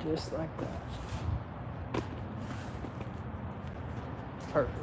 Just like that. Perfect.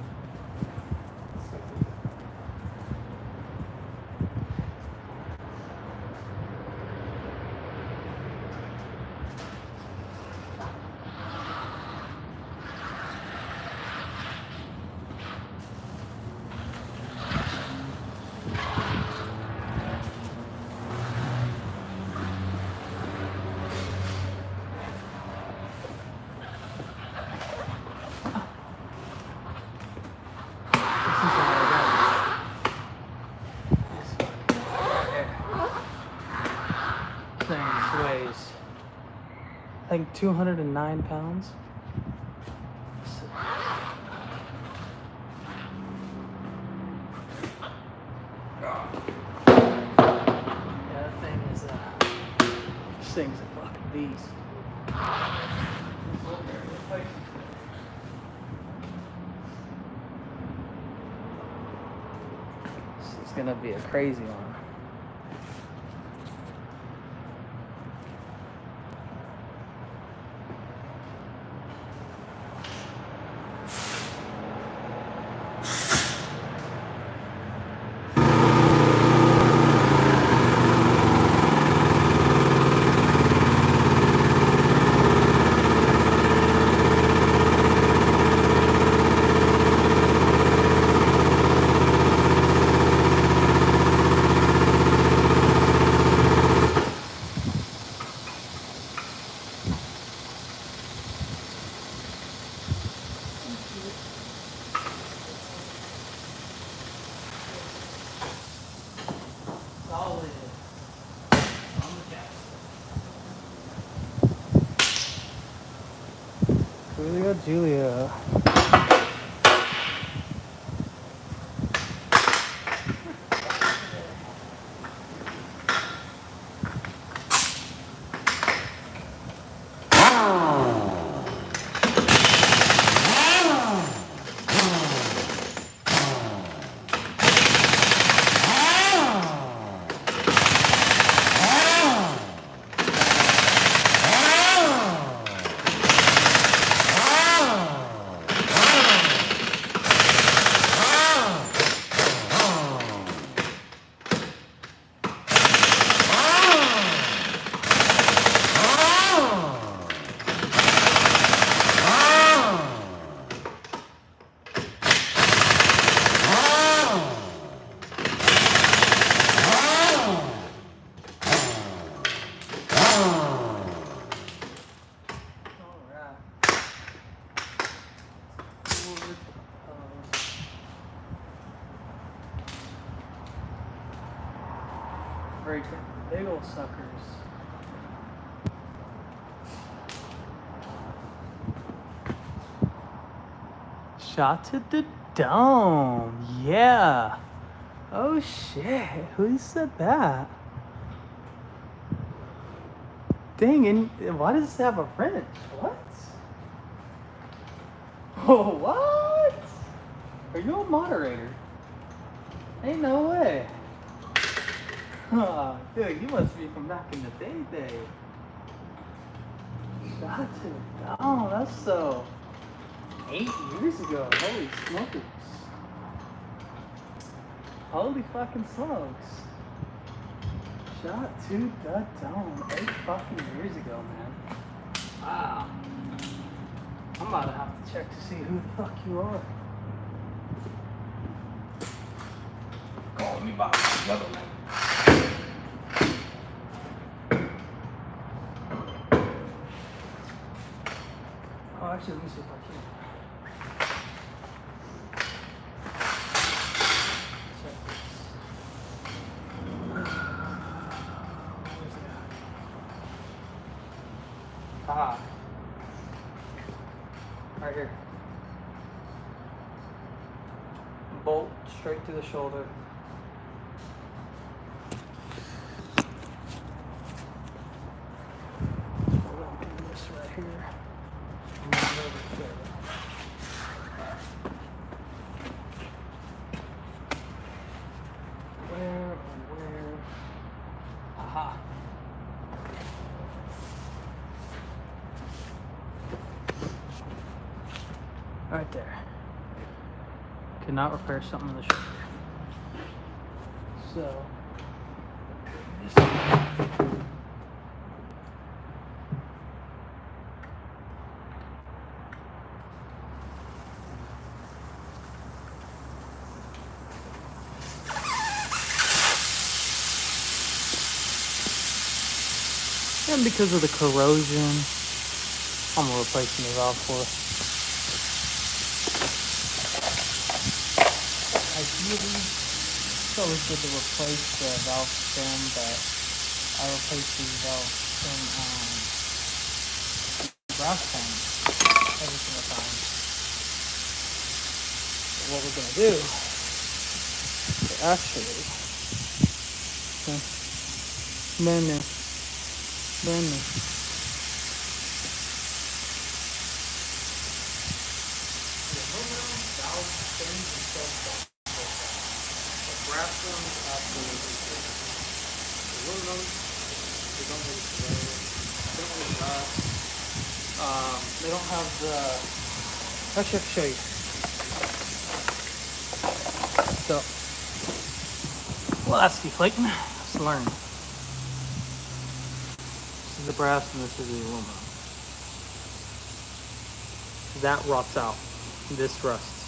Weighs, I think, 209 pounds. Yeah, that thing is this thing's a fucking beast. This is gonna be a crazy one. Julia. Big old suckers. Shot to the dome. Yeah. Oh shit. Who said that? Dang, and why does this have a wrench? What? Oh, what? Are you a moderator? Ain't no way. Oh, dude, you must be from back in the day. Shot to the dome. That's so 8 years ago. Holy smokes. Holy fucking smokes. Shot to the dome 8 fucking years ago, man. Wow. I'm about to have to check to see who the fuck you are. Calling me by my government. Oh, actually, let me see if I can. Ah, right here. Bolt straight through the shoulder. This right here. Where? Aha. Right there. Cannot repair something in the shoulder. So, and because of the corrosion, I'm replacing the valve for it. Ideally, it's always good to replace the valve stem, but I replace these valve stem brass pans every single time. So what we're gonna do is actually brand new. The aluminum valve stems and so the brass ones absolutely good. The aluminum, they don't really corrode, they don't really rust. They don't have the. Actually, I have to show you. So, well, that's deflating. Let's learn. This is the brass and this is the aluminum. That rots out. This rusts.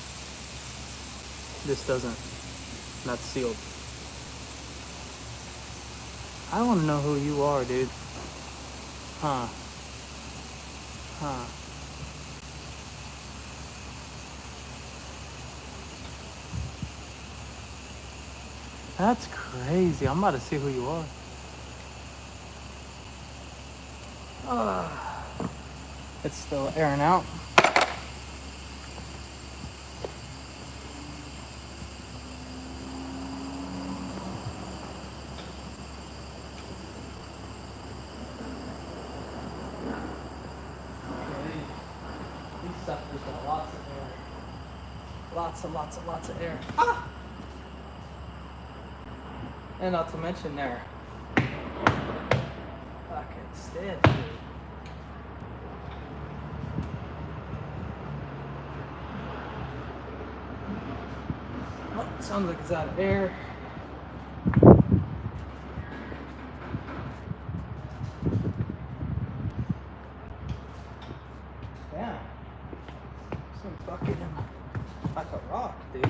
This doesn't. And that's sealed. I want to know who you are, dude. Huh. That's crazy. I'm about to see who you are. It's still airing out. These suckers got lots of air. Lots of air. Ah! And not to mention their fucking stairs, dude. Oh, sounds like it's out of air. Damn. Some fucking like a rock, dude.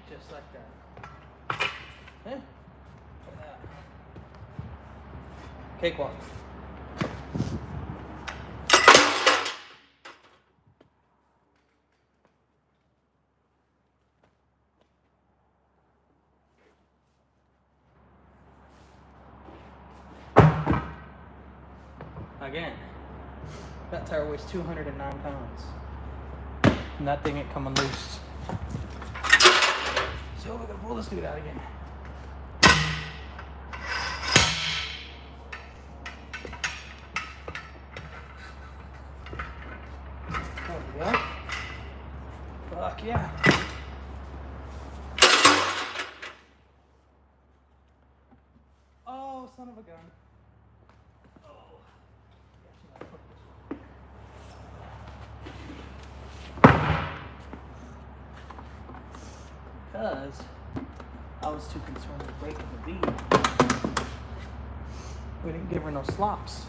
Just like that. Eh? Look at that. Cakewalk. Again, that tire weighs 209 pounds. And that thing ain't coming loose. So we're gonna pull this dude out again. There we go. Fuck yeah. Oh, son of a gun. Oh. Because I was too concerned with breaking the bead. We didn't give her no slops.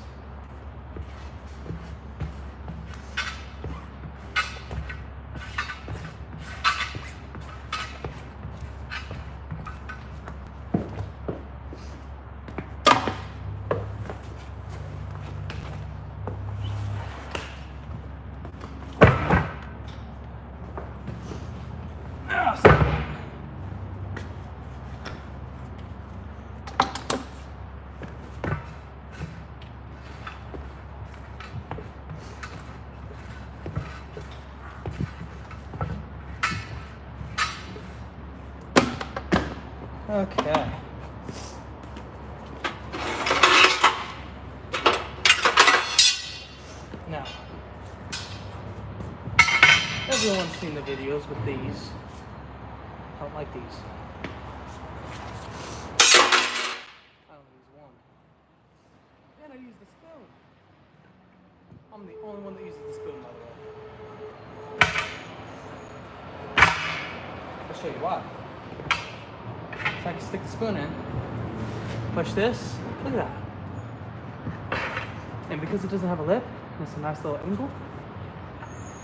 Okay. Now, everyone's seen the videos with these. I don't like these. I only use one. And I use the spoon. I'm the only one that uses the spoon, by the way. I'll show you why. So I can stick the spoon in, push this, look at that. And because it doesn't have a lip, and it's a nice little angle,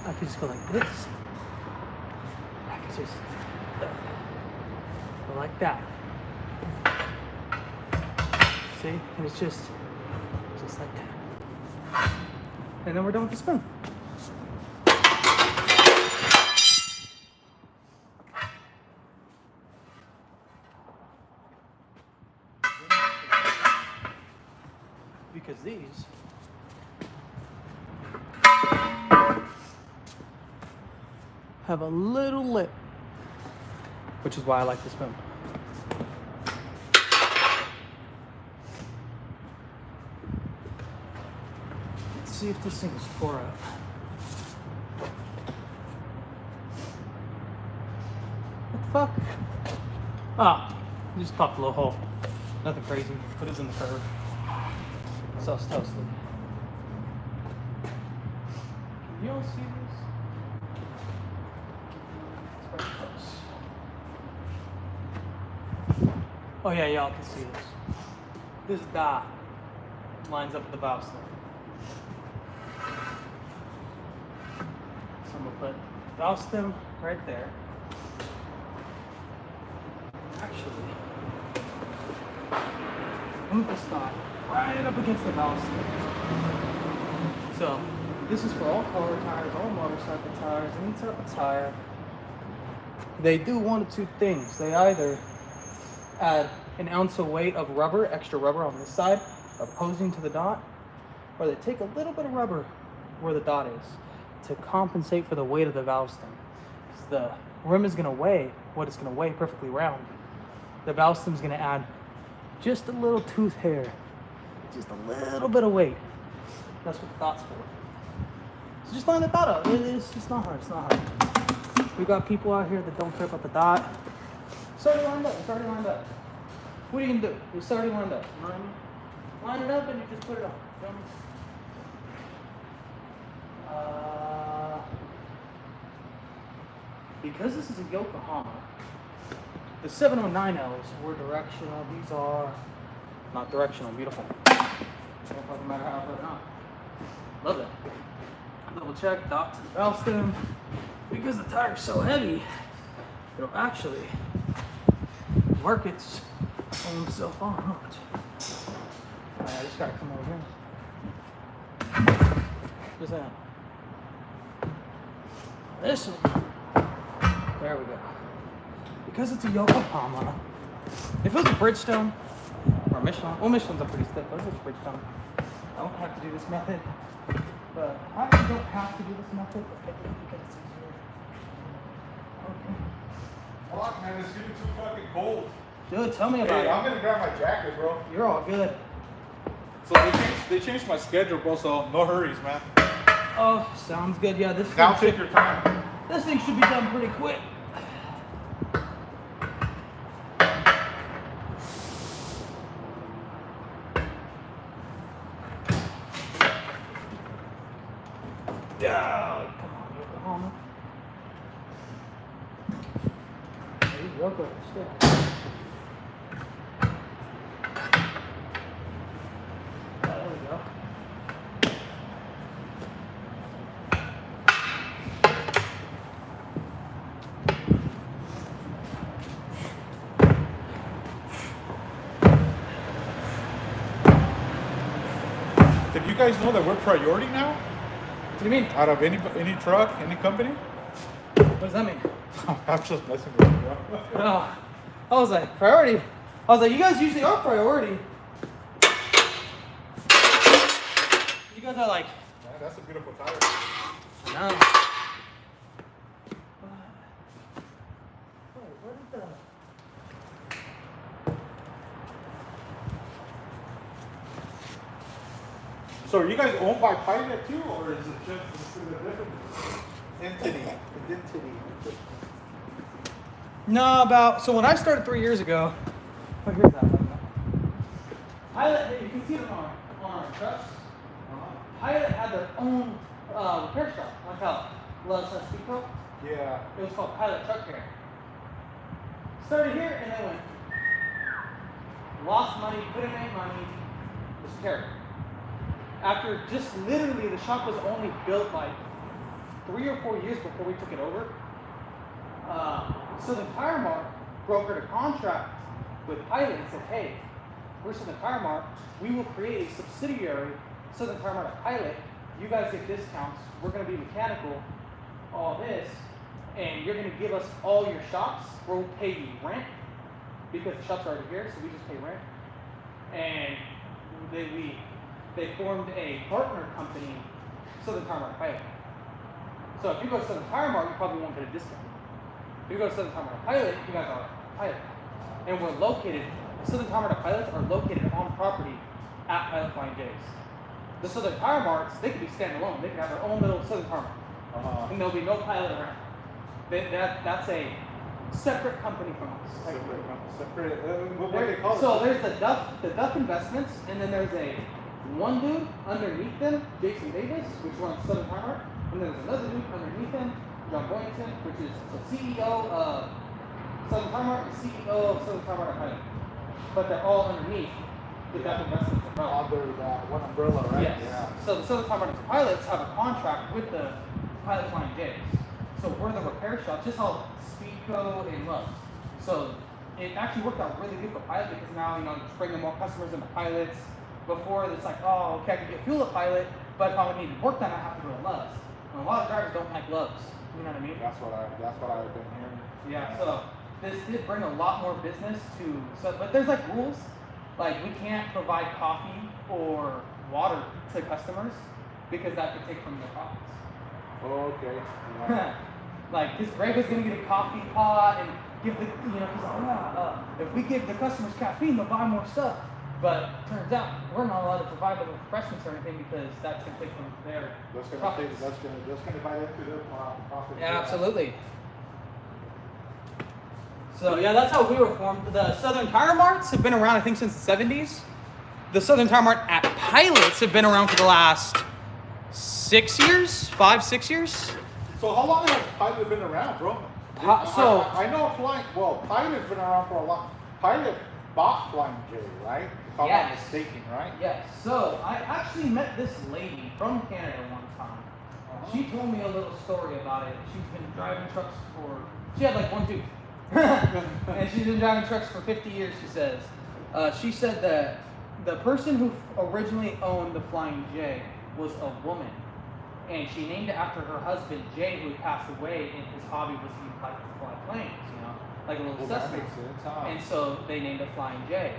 I can just go like this. I can just go like that. See? And it's just like that. And then we're done with the spoon. Because these have a little lip, which is why I like the spoon. Let's see if this thing is pour out. What the fuck? Ah, just popped a little hole. Nothing crazy, but it's in the curve. So it's toasted. Can you all see this? It's very close. Oh yeah, y'all can see this. This dot lines up with the valve stem. So I'm gonna put valve stem right there. Actually, move this dot right up against the valve stem. So this is for all car tires, all motorcycle tires, any type of tire. They do one of two things. They either add an ounce of weight of rubber, extra rubber on this side, opposing to the dot, or they take a little bit of rubber where the dot is to compensate for the weight of the valve stem. Because the rim is going to weigh what it's going to weigh perfectly round. The valve stem is going to add just a little tooth hair, just a little bit of weight. That's what the dot's for. So just line the dot up. It's just not hard. It's not hard. We got people out here that don't care about the dot. It's already lined up. It's already lined up. What are you gonna do? It's already lined up. You know what I mean? Line it up and you just put it on. You know what I mean? Because this is a Yokohama, the 709Ls were directional. These are not directional. Beautiful. Doesn't matter how I put it on. Love it. Double check dot to the valve stem. Because the tire's so heavy, it'll actually work its own self on. Alright, I just gotta come over here. Just that. This one. There we go. Because it's a Yokohama, if it was a Bridgestone or a Michelin, well, Michelin's are pretty stiff, but if it's a Bridgestone, I don't have to do this method. But I actually don't have to do this method, but I think because it's easier. Okay. Fuck, man, it's getting too fucking cold. Dude, tell me about it. I'm gonna grab my jacket, bro. You're all good. So they changed my schedule, bro, so no hurries, man. Oh, sounds good. Yeah, this Now take your time. This thing should be done pretty quick. Yeah, come on, Yokohama. There you go, good. Still. There we go. Did you guys know that we're priority now? What do you mean? Out of any truck, any company? What does that mean? I'm just messing with you, bro. Oh, I was like, priority? I was like, you guys usually are priority. You guys are like... Man, that's a beautiful tire. No. Wait, where did the... So are you guys owned by Pilot too, or is it just a different entity? No, so when I started 3 years ago, oh, here's that. Pilot, you can see it on our trucks. Pilot had their own repair shop, like how Los Pico. Yeah. It was called Pilot Truck Care. Started here and then went. Lost money, couldn't make money. It was terrible. After just literally, the shop was only built like 3 or 4 years before we took it over. Southern Tire Mart brokered a contract with Pilot and said, hey, we're Southern Tire Mart. We will create a subsidiary, Southern Tire Mart at Pilot. You guys get discounts. We're going to be mechanical, all this, and you're going to give us all your shops. We'll pay you rent because the shop's already here, so we just pay rent. And they formed a partner company, Southern Tire Mart Pilot. So if you go to Southern Tire Mart, you probably won't get a discount. If you go to Southern Tire Mart Pilot, you guys are Pilot. And we're located, Southern Tire Mart Pilots are located on property at Pilot Flying J's. The Southern Tire Marts, they could be standalone. They could have their own little Southern Tire Mart. And there'll be no Pilot around. That's a separate company from us. Separate. What do they call it? So there's the Duff Investments, and then there's one dude underneath them, Jason Davis, which runs Southern Tire Mart, and then there's another dude underneath him, John Boynton, which is the CEO of Southern Tire Mart and CEO of Southern Tire Mart Pilot. But they're all underneath the Duff Investments umbrella. Under that one umbrella, right? Yes. Yeah. So the Southern Tire Mart Pilots have a contract with the Pilot Flying J's. So we're the repair shop, just all Speedco and Lux. So it actually worked out really good for Pilot because now, just bringing more customers into Pilots. Before, it's like, oh, okay, I can get fuel at Pilot, but if I would need work done, I have to go to Love's. And a lot of drivers don't like Love's. You know what I mean? That's what I've been hearing. Yeah. So this did bring a lot more business but there's like rules, like we can't provide coffee or water to customers because that could take from their profits. Oh, okay. Yeah. Like, because Greg was gonna get a coffee pot and give the, he's like, if we give the customers caffeine, they'll buy more stuff. But turns out we're not allowed to provide them with refreshments or anything because that's gonna take from their profits. That's gonna buy into their profits. Yeah, absolutely. So yeah, that's how we were formed. The Southern Tire Marts have been around, I think, since the 70s. The Southern Tire Mart at Pilots have been around for the last 6 years, 5-6 years. So how long has Pilot been around, bro? I know Pilot's been around for a long. Pilot bought Flying J, right? If I'm not mistaken, right? Yes. So I actually met this lady from Canada one time. She told me a little story about it. She's been driving trucks she had like one tooth. And she's been driving trucks for 50 years, she says. She said that the person who originally owned the Flying J was a woman. And she named it after her husband, Jay, who had passed away, and his hobby was he liked to fly planes, like a little Cessna. And so they named it Flying J.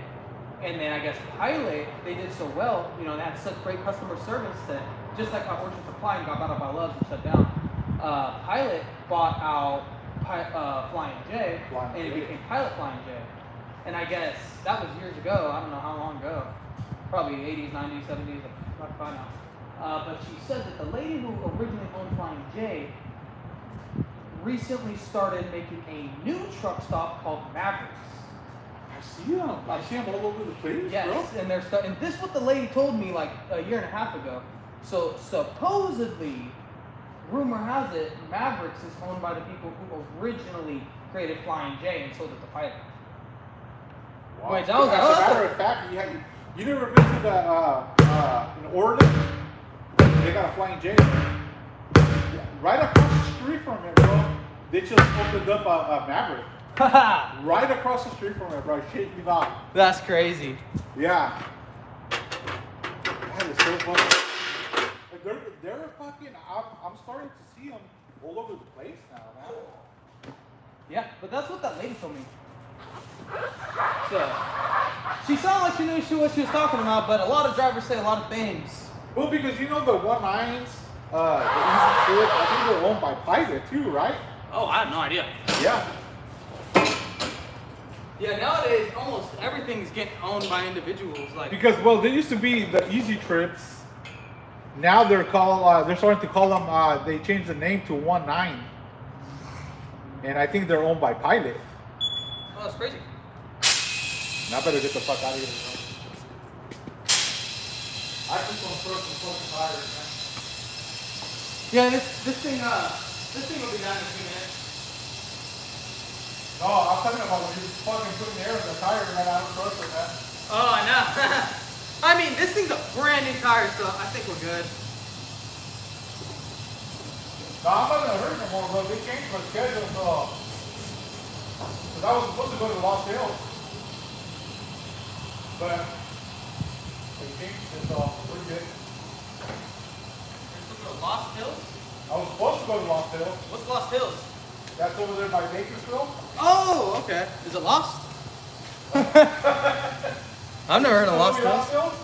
And then I guess Pilot, they did so well, they had such great customer service that just like how Orchard Supply got bought out by Love's and shut down, Pilot bought out Flying J, and it became Pilot Flying J. And I guess that was years ago. I don't know how long ago. Probably 80s, 90s, 70s. I'm not fine now. But she said that the lady who originally owned Flying J recently started making a new truck stop called Mavericks. I see them all over the place, yes, bro. And and this is what the lady told me like a year and a half ago. So supposedly, rumor has it, Mavericks is owned by the people who originally created Flying J and sold it to Pilot. Wow. Wait, that was as a matter of fact, you never been to in Oregon? They got a Flying J. Right across the street from it, bro. They just opened up a Maverick. Right across the street from it, bro. Shit you not. That's crazy. Yeah. That is so funny. They're fucking. I'm starting to see them all over the place now, man. Yeah, but that's what that lady told me. So she sounded like she knew what she was talking about, but a lot of drivers say a lot of things. Well, because the 19s, the Easy Trip, I think they're owned by Pilot too, right? Oh, I have no idea. Yeah. Yeah, nowadays almost everything's getting owned by individuals. Because there used to be the Easy Trips. Now they're called. They're starting to call them. They changed the name to 19, and I think they're owned by Pilot. Oh, it's crazy. Now I better get the fuck out of here, bro. I just want to throw some fucking tires, man. Yeah, this thing will be done in a few minutes. No, I'm talking about when you fucking putting air in the tire, man. I don't trust it, man. Oh, I know. I mean, this thing's a brand new tire, so I think we're good. No, I'm not gonna hurt no more, bro. They changed my schedule, so. Because I was supposed to go to Los Hills. But they changed it, so we're good. You're supposed to go to Lost Hills? I was supposed to go to Los Hills. What's Lost Hills? That's over there by Bakersfield. Oh, okay. Is it Lost? I've never heard of Lost Hills.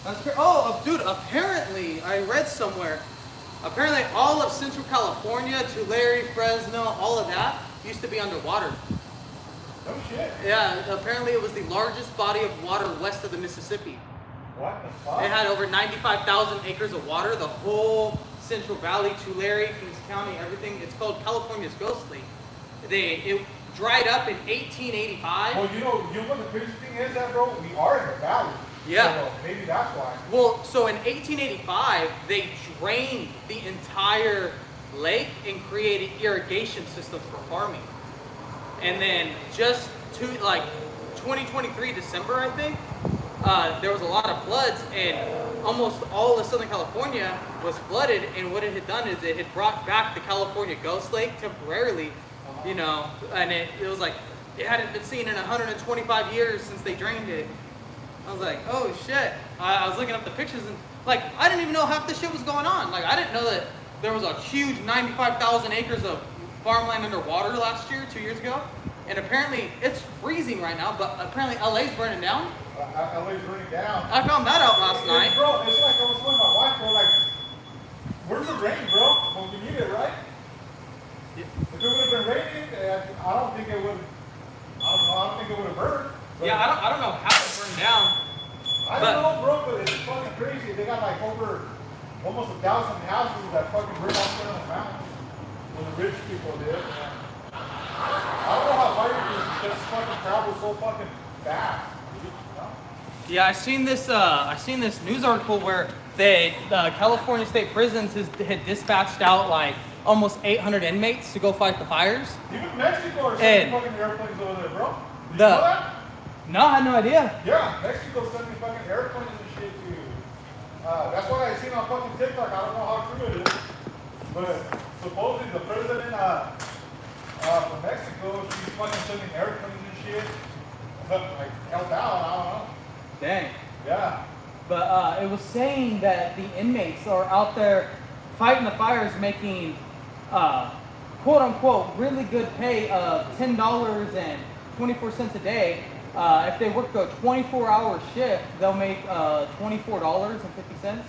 That's great. Oh, dude, apparently, I read somewhere, apparently all of Central California, Tulare, Fresno, all of that used to be underwater. No shit. Yeah, apparently it was the largest body of water west of the Mississippi. What the fuck? It had over 95,000 acres of water, the whole Central Valley, Tulare, Kings County, everything. It's called California's Ghost Lake. It dried up in 1885. Well, you know what the crazy thing is, that bro? We are in the valley. Yeah. So maybe that's why. Well, so in 1885, they drained the entire lake and created irrigation systems for farming. And then just to 2023 December, I think, there was a lot of floods, and almost all of Southern California was flooded. And what it had done is it had brought back the California Ghost Lake temporarily, you know, and it was like it hadn't been seen in 125 years since they drained it. I was like, oh shit. I was looking up the pictures, and like I didn't even know half the shit was going on. Like I didn't know that there was a huge 95,000 acres of farmland underwater last year, 2 years ago. And apparently it's freezing right now, but apparently LA's burning down. LA's burning down. I found that out last night. Bro, it's like I was telling my wife, bro, like, where's the rain, bro? When we need it, right? Yeah. If it would have been raining, I don't think it would. I don't think it would have burned. Yeah, I don't know how it burned down. I don't know, bro, but it's fucking crazy. They got like over almost 1,000 houses that fucking burn off there on the mountains. When the rich people did. I don't know how fire can just fucking travel so fucking fast. Yeah, I seen this news article where the California State Prisons had dispatched out like almost 800 inmates to go fight the fires. Even Mexico are sending fucking airplanes over there, bro. Did you know that? No, I had no idea. Yeah, Mexico's sending fucking airplanes and shit to. That's what I seen on fucking TikTok. I don't know how true it is, but supposedly the president from Mexico, she's fucking sending airplanes and shit. Like help out, I don't know. Dang. Yeah. But it was saying that the inmates are out there fighting the fires, making quote unquote really good pay of $10.24 a day. If they work a 24-hour shift, they'll make $24.50.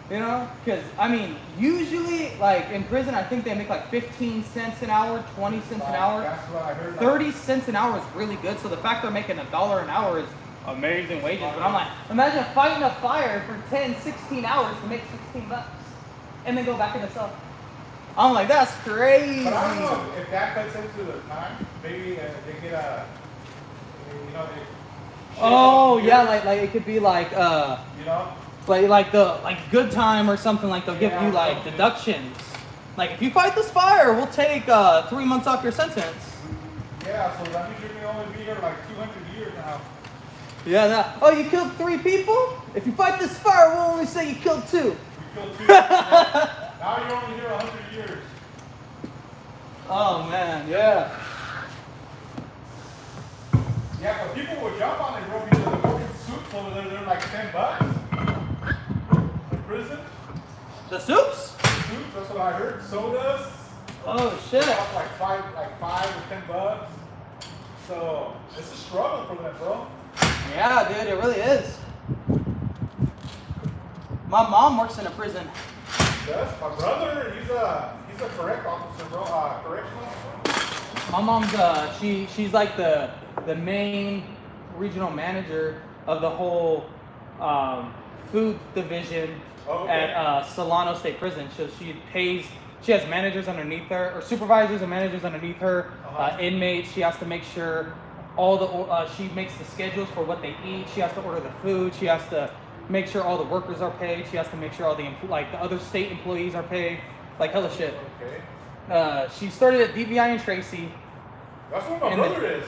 You know, because I mean, usually like in prison, I think they make like 15 cents an hour, 20 cents an hour. That's what I heard. 30 cents an hour is really good. So the fact they're making $1 an hour is amazing wages. But I'm like, imagine fighting a fire for 10, 16 hours to make $16 and then go back in the cell. I'm like, that's crazy. But I don't know if that cuts into the time. Maybe they get a, you know, they. Oh yeah, like it could be like You know. like good time or something, like they'll give you like deductions. Like if you fight this fire, we'll take 3 months off your sentence. Yeah, so that means you're gonna only be here like 200 years now. Yeah, that. Oh, you killed 3 people? If you fight this fire, we'll only say you killed 2. You killed 2. Now you're only here 100 years. Oh man, yeah. Yeah, but people would jump on it, bro, because the fucking soups over there, they're like $10. The prison. The soups? Soups, that's what I heard. Sodas. Oh shit. Cost like five or $10. So it's a struggle for them, bro. Yeah, dude, it really is. My mom works in a prison. Yes, my brother, he's a correct officer, bro. Correctional officer. My mom's she's like the main regional manager of the whole food division at Solano State Prison. So she pays She has managers underneath her, or supervisors and managers underneath her. Inmates. She has to make sure all the. She makes the schedules for what they eat. She has to order the food. She has to make sure all the workers are paid. She has to make sure all the the other state employees are paid. Like hella shit. Okay. She started at DVI in Tracy. That's what my brother is.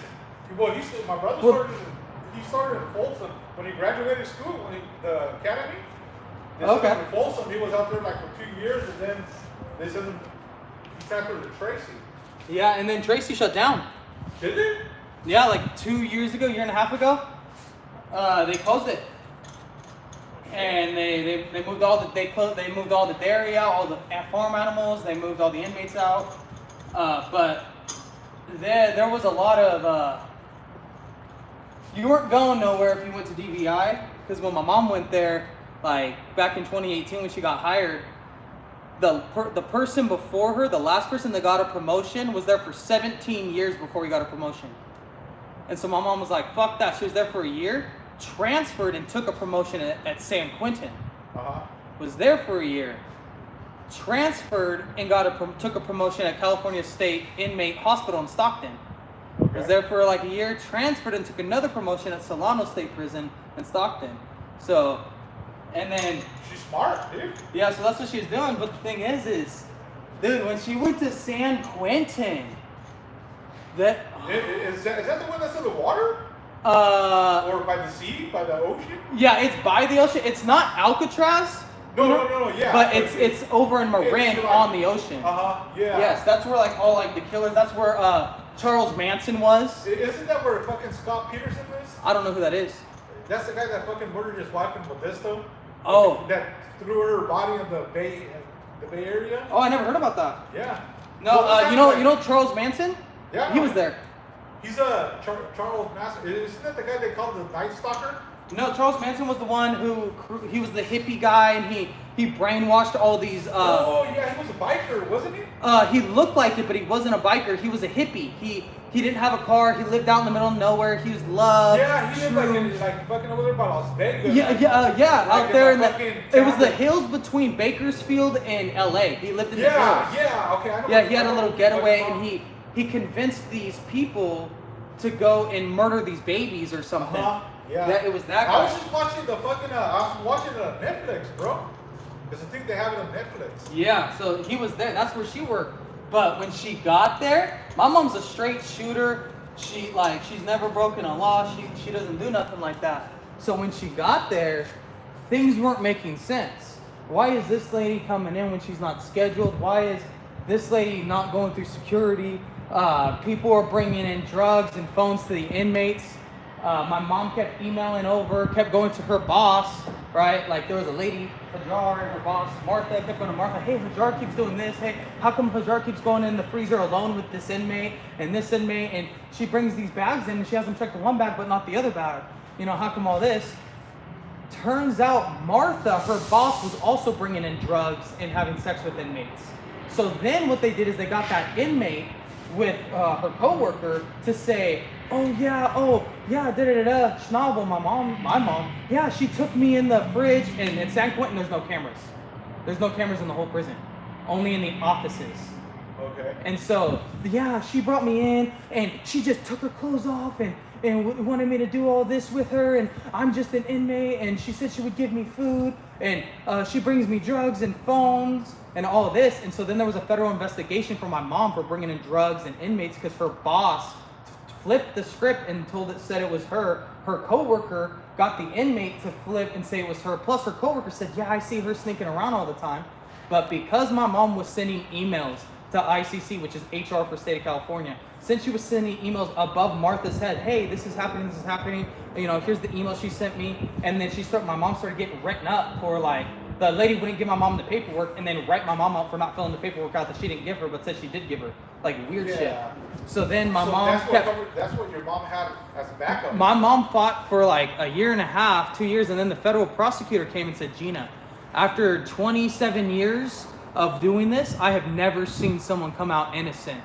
Well, my brother started in Folsom when he graduated school, the academy. They sent him to Folsom. He was out there like for 2 years, and then they sent him. He transferred to Tracy. Yeah, and then Tracy shut down. Did they? Yeah, like 2 years ago, year and a half ago, they closed it, and they moved all the dairy out, all the farm animals. They moved all the inmates out, but there was a lot of. You weren't going nowhere if you went to DVI, because when my mom went there, like back in 2018 when she got hired, the person before her, the last person that got a promotion, was there for 17 years before we got a promotion. And so my mom was like, fuck that. She was there for a year, transferred and took a promotion at San Quentin. Was there for a year, transferred and took a promotion at California State Inmate Hospital in Stockton. Was there for like a year, transferred and took another promotion at Solano State Prison in Stockton. So, and then... She's smart, dude. Yeah, so that's what she was doing. But the thing is, dude, when she went to San Quentin, Is that the one that's in the water? Or by the sea, by the ocean? Yeah, it's by the ocean. It's not Alcatraz. No, yeah. But it's over in Marin on the ocean. Yeah. Yes, that's where like all like the killers. That's where Charles Manson was. Isn't that where fucking Scott Peterson is? I don't know who that is. That's the guy that fucking murdered his wife in Modesto. Oh. That threw her body in the Bay Area. Oh, I never heard about that. Yeah. No, you know Charles Manson? Yeah. He was there. He's Charles Manson. Isn't that the guy they called the Night Stalker? No, Charles Manson was the one he was the hippie guy, and he brainwashed all these. Oh yeah, he was a biker, wasn't he? He looked like it, but he wasn't a biker. He was a hippie. He didn't have a car. He lived out in the middle of nowhere. He was loved. Yeah, he lived like fucking over there by Las Vegas. Yeah, like out there in it was the hills between Bakersfield and L.A. He lived in the hills. Yeah, okay. I know Yeah, he had a little getaway, and he convinced these people to go and murder these babies or something. Yeah. It was that guy. I was just watching the fucking. I was watching it on Netflix, bro. Because I think they have it on Netflix. Yeah, so he was there. That's where she worked. But when she got there, my mom's a straight shooter. She's never broken a law. She doesn't do nothing like that. So when she got there, things weren't making sense. Why is this lady coming in when she's not scheduled? Why is this lady not going through security? People are bringing in drugs and phones to the inmates. My mom kept emailing over, kept going to her boss, right? Like there was a lady, Hajar, and her boss, Martha, kept going to Martha. Hey, Hajar keeps doing this. Hey, how come Hajar keeps going in the freezer alone with this inmate and this inmate? And she brings these bags in and she has them check the one bag but not the other bag. You know, how come all this? Turns out Martha, her boss, was also bringing in drugs and having sex with inmates. So then what they did is they got that inmate with her coworker to say, oh yeah, da-da-da-da, Schnabel, my mom, yeah, she took me in the fridge, and at San Quentin, there's no cameras. There's no cameras in the whole prison, only in the offices. Okay. And so, yeah, she brought me in, and she just took her clothes off, and wanted me to do all this with her, and I'm just an inmate, and she said she would give me food, and she brings me drugs and phones, and all of this. And so then there was a federal investigation for my mom for bringing in drugs and inmates because her boss flipped the script and said it was her. Her coworker got the inmate to flip and say it was her. Plus her coworker said, yeah, I see her sneaking around all the time. But because my mom was sending emails to ICC, which is HR for state of California, since she was sending emails above Martha's head, hey, this is happening, you know, here's the email she sent me. And then my mom started getting written up for like, the lady wouldn't give my mom the paperwork and then write my mom out for not filling the paperwork out that she didn't give her, but said she did give her. Like weird shit. So then my mom that's what your mom had as a backup. My mom fought for like a year and a half, 2 years, and then the federal prosecutor came and said, Gina, after 27 years of doing this, I have never seen someone come out innocent.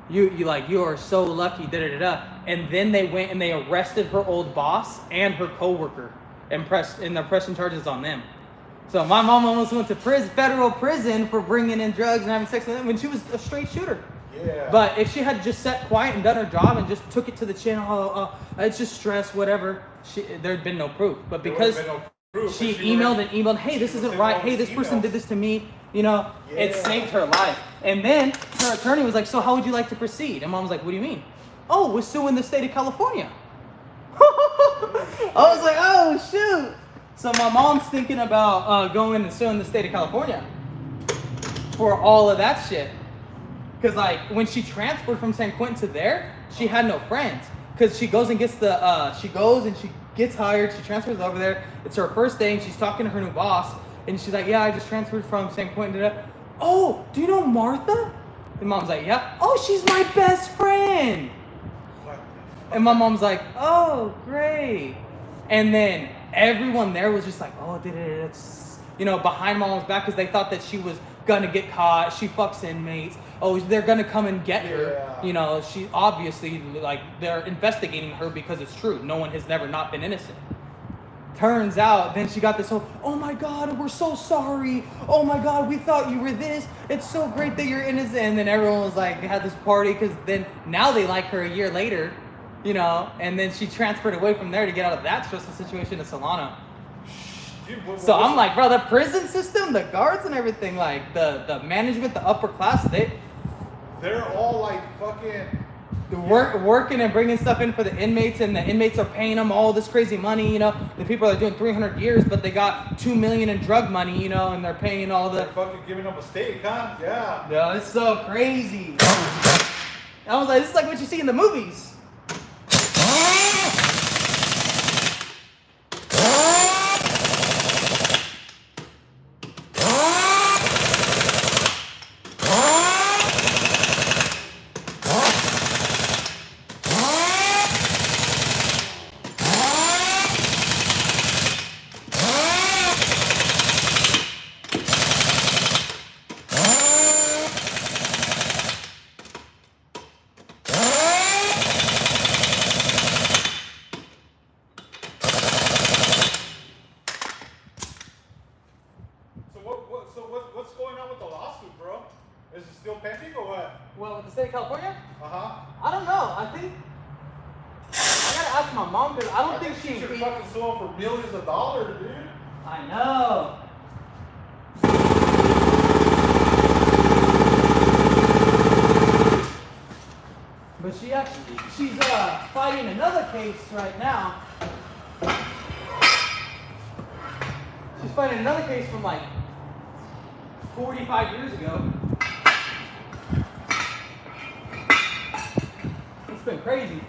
You are so lucky, da-da-da-da. And then they went and they arrested her old boss and her coworker and they're pressing charges on them. So my mom almost went to federal prison for bringing in drugs and having sex with them when she was a straight shooter. Yeah. But if she had just sat quiet and done her job and just took it to the chin, it's just stress, whatever, there'd been no proof. But because she emailed, hey, this isn't right. Hey, this person did this to me. You know, it saved her life. And then her attorney was like, so how would you like to proceed? And mom was like, what do you mean? Oh, we're suing the state of California. I was like, oh, shoot. So my mom's thinking about going and suing the state of California for all of that shit. Because, like, when she transferred from San Quentin to there, she had no friends. Because she goes and gets she gets hired, she transfers over there. It's her first day, and she's talking to her new boss. And she's like, yeah, I just transferred from San Quentin to there. Oh, do you know Martha? And mom's like, yeah. Oh, she's my best friend. And my mom's like, oh, great. And then everyone there was just like, oh, it's, you know, behind mom's back because they thought that she was gonna get caught. She fucks inmates. Oh, they're gonna come and get her. You know, she obviously, like, they're investigating her because it's true. No one has never not been innocent. Turns out, then she got this whole, oh my God, we're so sorry. Oh my God, we thought you were this. It's so great that you're innocent. And then everyone was like, they had this party because then now they like her a year later, you know, and then she transferred away from there to get out of that stressful situation to Solano. Dude, so I'm like, bro, the prison system, the guards and everything, like the management, the upper class, they're all like fucking working and bringing stuff in for the inmates, and the inmates are paying them all this crazy money. You know, the people are doing 300 years, but they got $2 million in drug money. You know, and they're paying all the. They're fucking giving them a steak, huh? Yeah. Yeah, it's so crazy. I was like, this is like what you see in the movies. What's going on with the lawsuit, bro? Is it still pending or what? Well, with the state of California? Uh-huh. I don't know. I think I gotta ask my mom because I don't think she should fucking sue him for millions of dollars, dude. I know. But she's fighting another case right now. She's fighting another case from like 45 years ago. It's been crazy.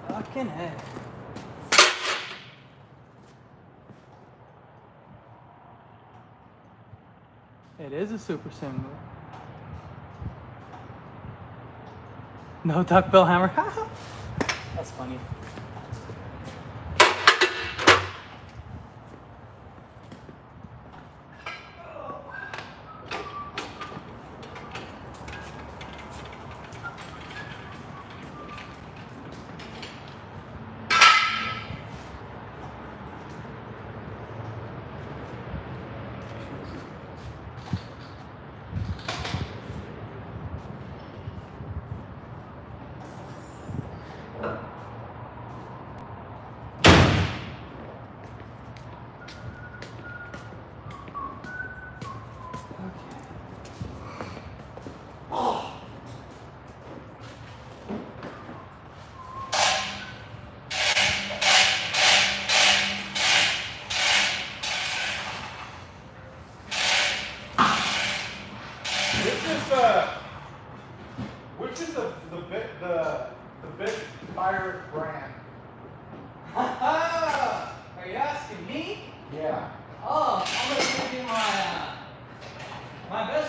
Fucking heck. It is a super sim. No duckbill hammer. That's funny.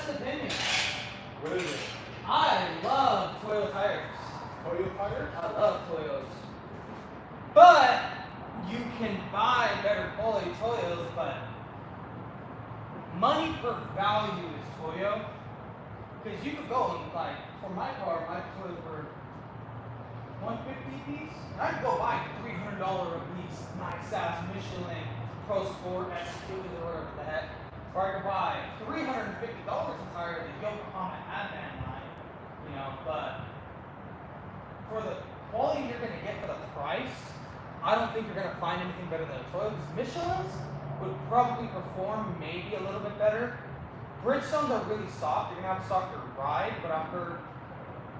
best opinion. What is it? I love Toyo tires. Toyo tires? I love Toyos. But you can buy better quality Toyos, but money per value is Toyo. Because you could go and like, for my car, my Toyos were $150 a piece. And I could go buy $300 a piece, nice ass Michelin Pro Sport S2s or whatever the heck. Or I could buy $350 entire the Yokohama Advan line, you know, but for the quality you're gonna get for the price, I don't think you're gonna find anything better than a Toyota. Michelin's would probably perform maybe a little bit better. Bridgestones are really soft. You're gonna have a softer ride, but I've heard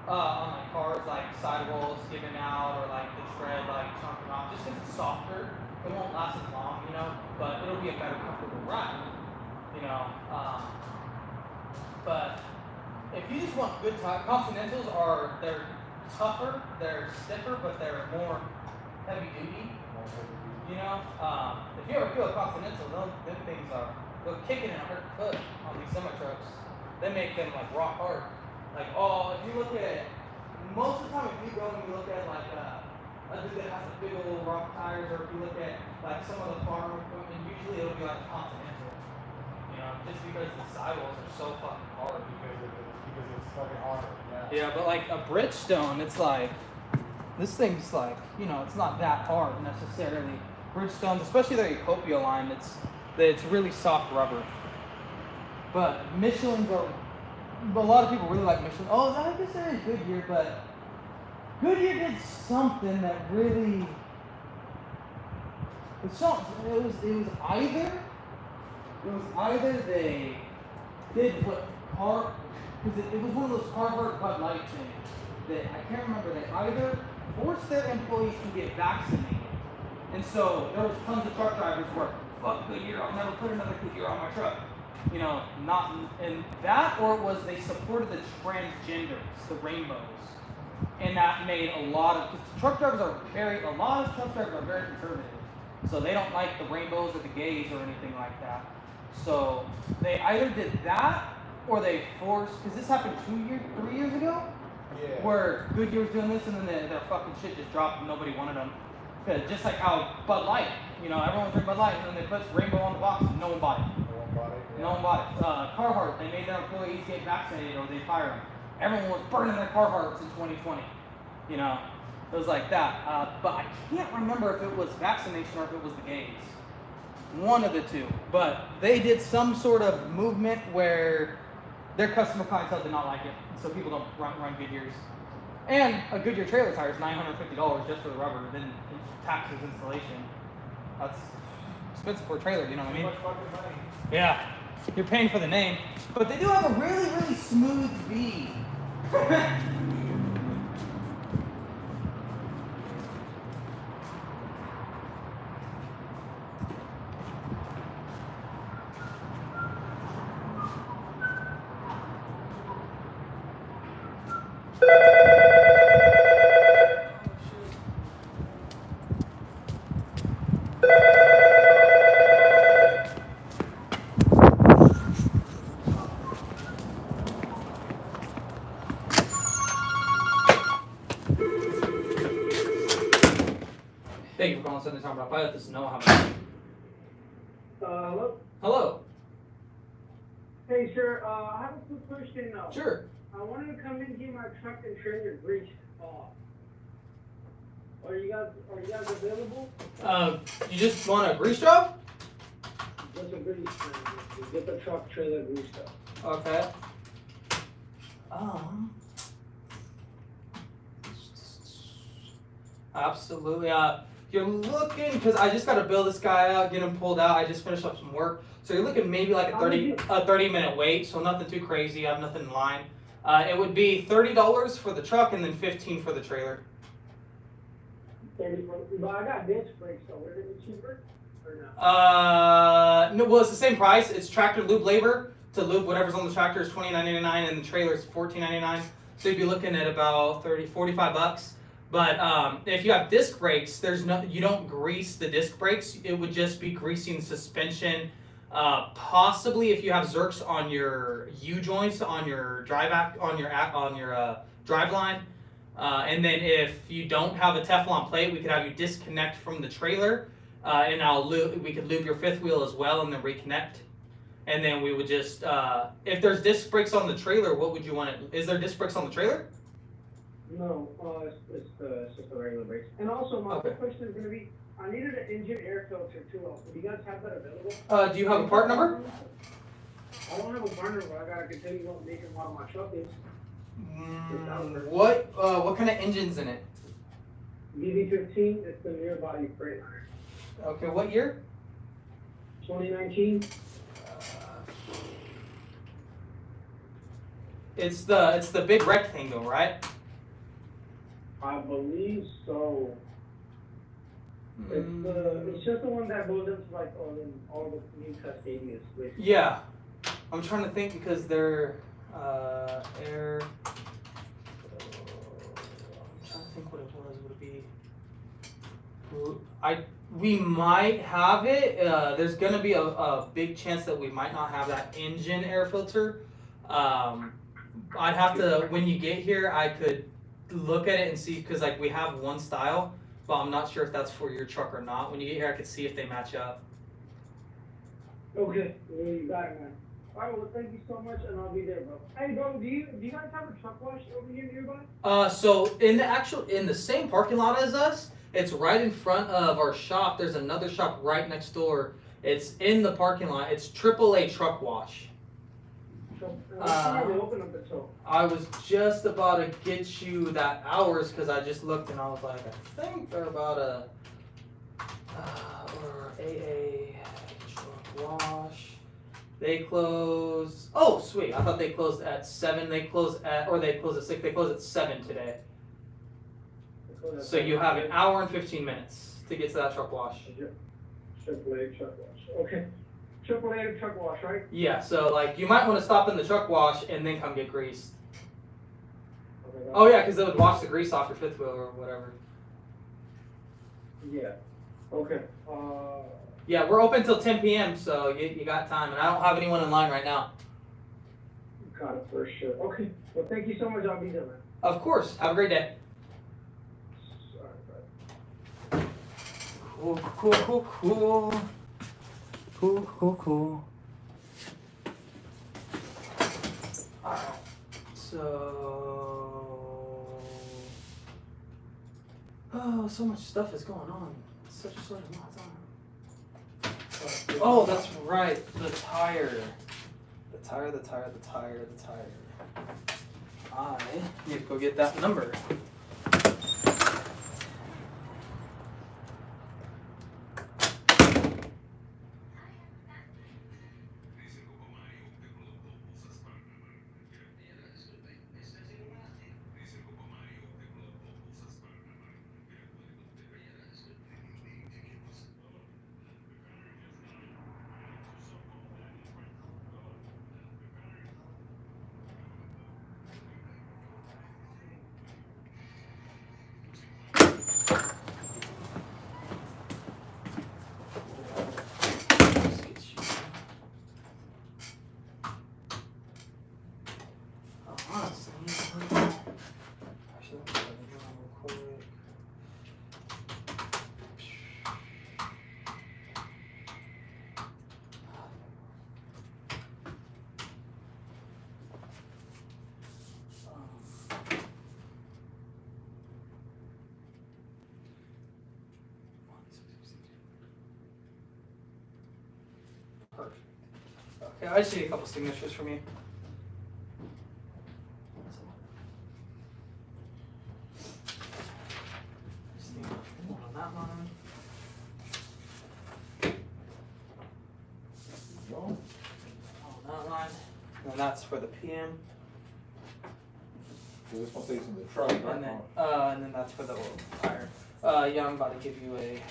on like cars like sidewalls giving out or like the tread like chunking off, just because it's softer, it won't last as long, you know. But it'll be a better, comfortable ride, you know. But if you just want good tires, Continentals are they're tougher, they're stiffer, but they're more heavy duty. You know, if you ever feel a Continental, them things they'll kick it in a hurt foot on these semi trucks. They make them like rock hard. Like, if you look at most of the time, if you go and you look at like a dude that has the big old rock tires, or if you look at like some of the farm equipment, usually it'll be like Continental. You know, just because the sidewalls are so fucking hard. Because it's fucking hard. Yeah, but like a Bridgestone, it's like this thing's like, you know, it's not that hard necessarily. Bridgestones, especially their Ecopia line, it's really soft rubber. But Michelin's are, a lot of people really like Michelin. Oh, I guess there is Goodyear, but Goodyear did something that really, it was either they did what because it was one of those Carhartt Bud Light things that I can't remember. They either forced their employees to get vaccinated, and so there was tons of truck drivers who were, fuck Goodyear, I'll never put another Goodyear on my truck. You know, not in that, or it was they supported the transgenders, the rainbows, and that made a lot of truck drivers are very conservative, so they don't like the rainbows or the gays or anything like that. So they either did that, or they forced, because this happened 3 years ago, Yeah. where Goodyear was doing this, and then their fucking shit just dropped and nobody wanted them. Just like how Bud Light, you know, everyone would drink Bud Light, and then they put rainbow on the box, and no one bought it. No one bought it. Carhartt, they made their employees get vaccinated or they fire them. Everyone was burning their Carhartts in 2020. You know, it was like that. But I can't remember if it was vaccination or if it was the gays. One of the two. But they did some sort of movement where their customer clientele did not like it. So people don't run Goodyears. And a Goodyear trailer tire is $950 just for the rubber, then taxes, installation. That's expensive for a trailer, you know what I mean? Too much fucking money. Yeah, you're paying for the name. But they do have a really, really smooth V. Thank you for calling Southern Time About Pilot. This is Noah. How about you? Hello? Hello. Hey, sir, I have a quick question. Sure. I wanted to come in and get my truck and trailer greased off. Are you guys available? You just want a grease job? Just a grease trailer. Get the truck trailer greased off. Okay. Absolutely. You're looking, because I just got to bill this guy out, get him pulled out. I just finished up some work. So you're looking maybe like a 30-minute wait, so nothing too crazy. I have nothing in line. It would be $30 for the truck and then $15 for the trailer. 30, but I got disc brakes, so would it be cheaper or no? No, well, it's the same price. It's tractor lube labor to lube whatever's on the tractor is $29.99 and the trailer is $14.99. So you'd be looking at about $45. But if you have disc brakes, you don't grease the disc brakes. It would just be greasing suspension, Possibly if you have Zerks on your U joints on your drive drive line, and then if you don't have a Teflon plate, we could have you disconnect from the trailer, and we could lube your fifth wheel as well, and then reconnect. And then we would just if there's disc brakes on the trailer, what would you want it? Is there disc brakes on the trailer? No, it's just the regular brakes. And also, my quick question is going to be, I needed an engine air filter too. Do you guys have that available? Do you have a part number? I don't have a part number. I gotta continue what making one of my truck is. What kind of engine's in it? BB15. It's the near body Freightliner. Okay, what year? 2019. It's the big rectangle, right? I believe so. It's just the one that goes into like all the new Cascadias. Yeah, I'm trying to think because they're air. I'm trying to think what it was. Would it be? We might have it. There's gonna be a big chance that we might not have that engine air filter. I'd have to, when you get here, I could look at it and see, because like we have one style, but I'm not sure if that's for your truck or not. When you get here, I could see if they match up. Okay, yeah, you got it, man. All right, well, thank you so much, and I'll be there, bro. Hey, bro, do you guys have a truck wash over here nearby? So in the same parking lot as us, it's right in front of our shop. There's another shop right next door. It's in the parking lot. It's AAA Truck Wash. I was just about to get you that hours because I just looked and I was like, I think they're about or AA Truck Wash. They close. Oh, sweet! I thought they closed at 7. They close at 6. They close at 7 today. So you have an hour and 15 minutes to get to that truck wash. AAA Truck Wash. Okay. AAA Truck Wash, right? Yeah, so like you might want to stop in the truck wash and then come get greased. Okay, oh yeah, because they would wash the grease off your fifth wheel or whatever. Yeah. Okay. Yeah, we're open till 10 p.m. So you got time, and I don't have anyone in line right now. Got it for sure. Okay. Well, thank you so much. I'll be there, man. Of course. Have a great day. Cool. Alright, so much stuff is going on. It's such a short amount of time. Oh, that's right. The tire. I need to go get that number. Perfect. Okay, I just need a couple signatures from you. Just need one on that line. On that line. And that's for the PM. So this one stays in the truck, right? And then that's for the oil tire. Yeah, I'm about to give you a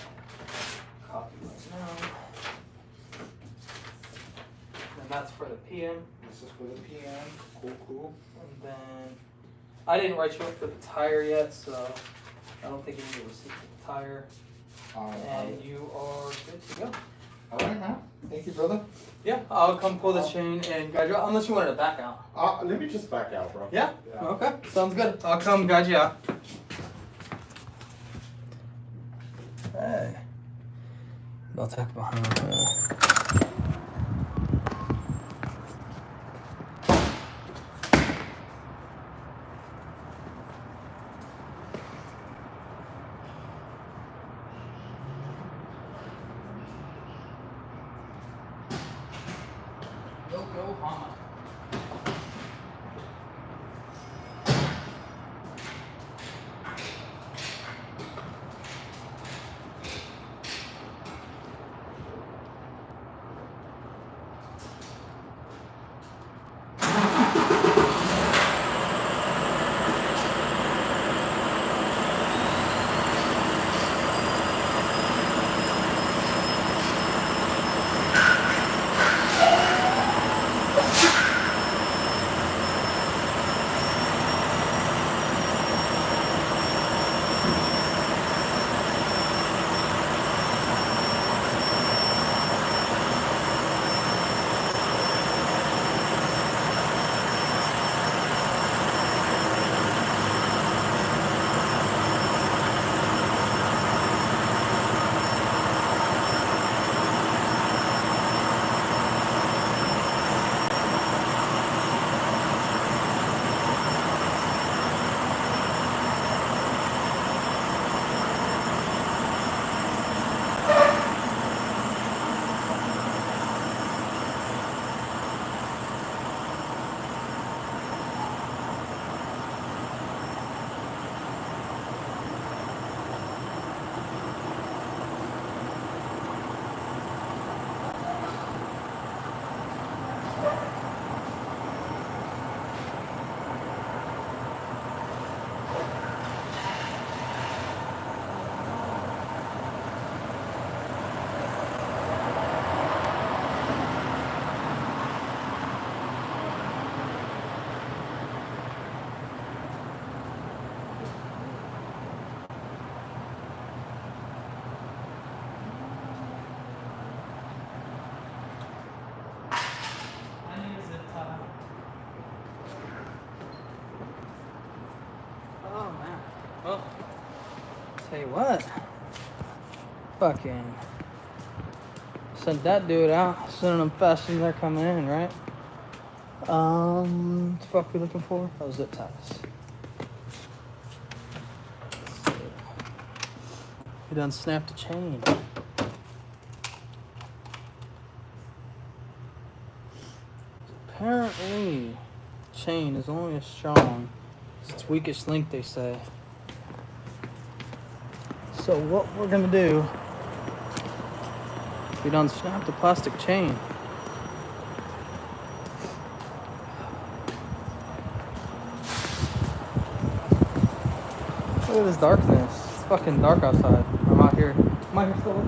copy right now. And that's for the PM. This is for the PM. Cool. And then I didn't write you up for the tire yet, so I don't think you need a receipt for the tire. And you are good to go. All right, man. Thank you, brother. Yeah, I'll come pull the chain and guide you out, unless you wanted to back out. Let me just back out, bro. Yeah? Okay, sounds good. I'll come guide you out. Hey. I'll talk behind. Yokohama. Oh man. Well, tell you what. Fucking sent that dude out. Sending them fast as they're coming in, right? What the fuck we looking for? Oh, zip ties. We done snapped the chain. Apparently, chain is only as strong as its weakest link, they say. So what we're gonna do, we done snapped the plastic chain. Look at this darkness. It's fucking dark outside. I'm out here. Am I here still?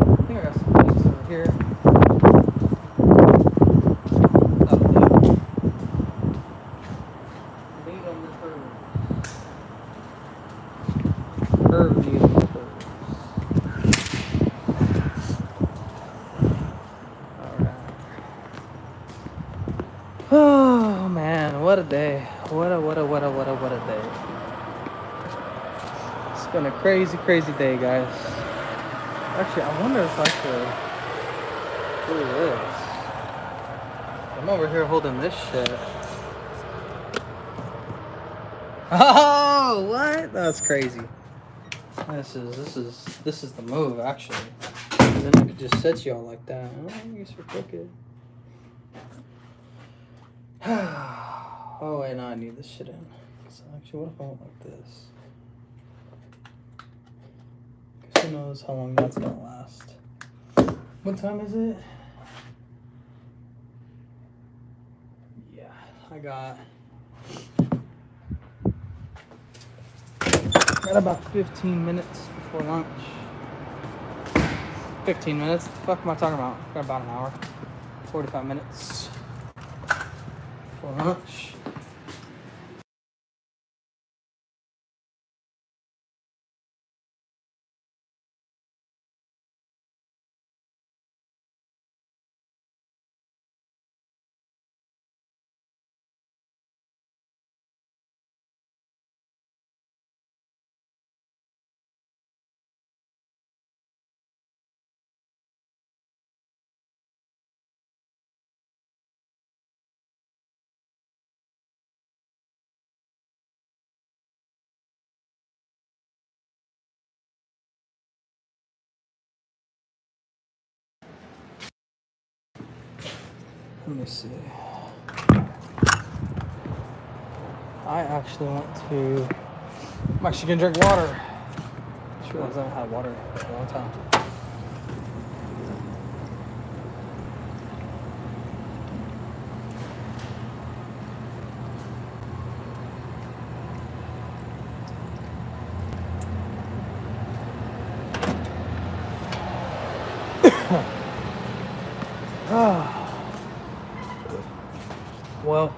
I think I got some places over here. Lead on the curve. Curve lead on the curve. Oh man, what a day. What a day. It's been a crazy day, guys. Actually, I wonder if I could do this. I'm over here holding this shit. Oh, what? That's crazy. This is the move, actually. Then I could just set y'all like that. Oh, I guess we're crooked. Oh wait, no, I need this shit in. So actually, what if I went like this? Cause who knows how long that's gonna last. What time is it? Yeah, I got about 15 minutes before lunch. 15 minutes. The fuck am I talking about? Got about an hour. 45 minutes. For lunch. Let me see. I actually went to. I'm actually gonna drink water. I just realized I haven't had water for a long time. Well,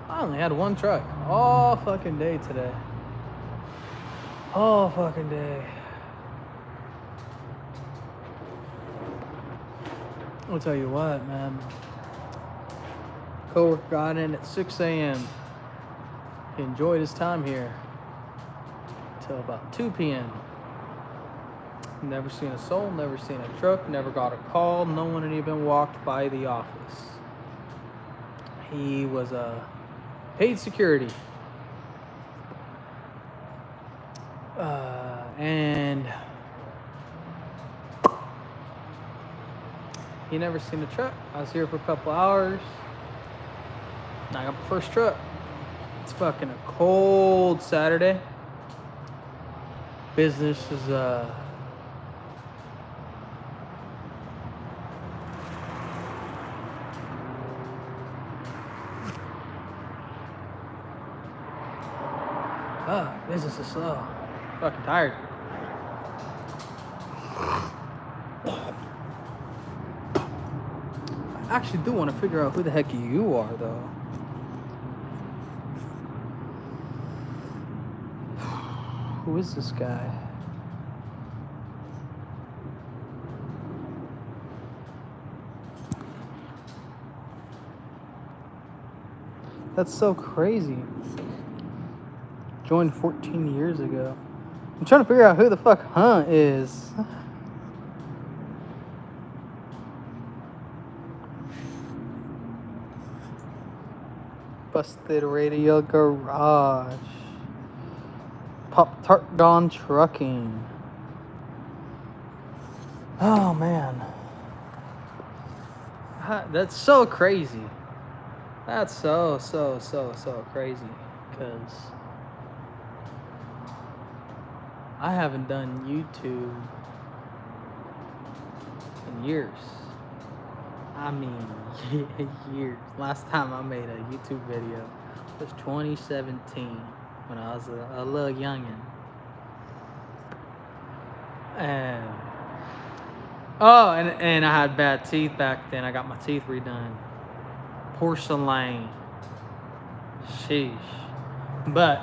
I only had one truck all fucking day today. All fucking day. I'll tell you what, man. Coworker got in at 6 a.m. He enjoyed his time here till about 2 p.m. Never seen a soul, never seen a truck, never got a call. No one had even walked by the office. He was paid security. And he never seen a truck. I was here for a couple hours. And I got my first truck. It's fucking a cold Saturday. Business is business is slow. Fucking tired. I actually do want to figure out who the heck you are, though. Who is this guy? That's so crazy. Joined 14 years ago. I'm trying to figure out who the fuck Hunt is. Busted Radio Garage. Pop Tart Gone Trucking. Oh man. That's so crazy. That's so crazy. Because I haven't done YouTube in years. I mean, years. Last time I made a YouTube video was 2017 when I was a little youngin'. And I had bad teeth back then. I got my teeth redone. Porcelain. Sheesh. But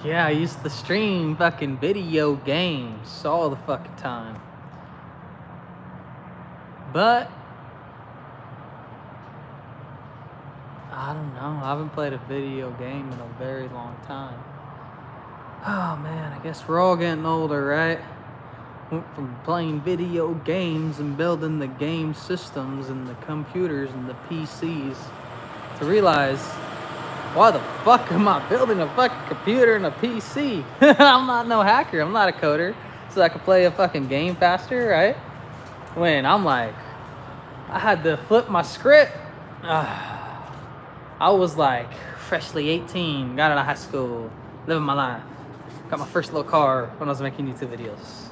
yeah, I used to stream fucking video games all the fucking time. But I don't know. I haven't played a video game in a very long time. Oh man, I guess we're all getting older, right? Went from playing video games and building the game systems and the computers and the PCs to realize, why the fuck am I building a fucking computer and a PC? I'm not no hacker. I'm not a coder. So I can play a fucking game faster, right? When I'm like, I had to flip my script. I was like freshly 18, got out of high school, living my life. Got my first little car when I was making YouTube videos.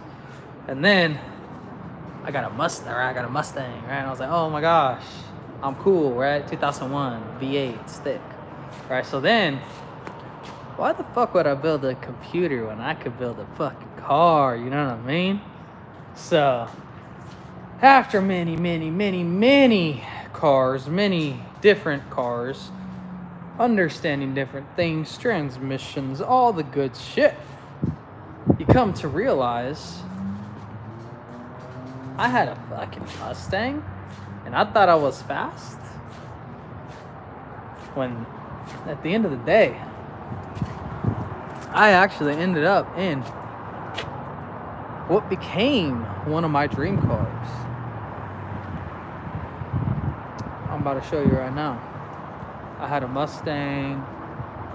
And then I got a Mustang, right? And I was like, oh my gosh, I'm cool, right? 2001 V8 stick, right? So then, why the fuck would I build a computer when I could build a fucking car? You know what I mean? So after many cars, many different cars, understanding different things, transmissions, all the good shit, you come to realize I had a fucking Mustang and I thought I was fast. When at the end of the day, I actually ended up in what became one of my dream cars. I'm about to show you right now. I had a Mustang.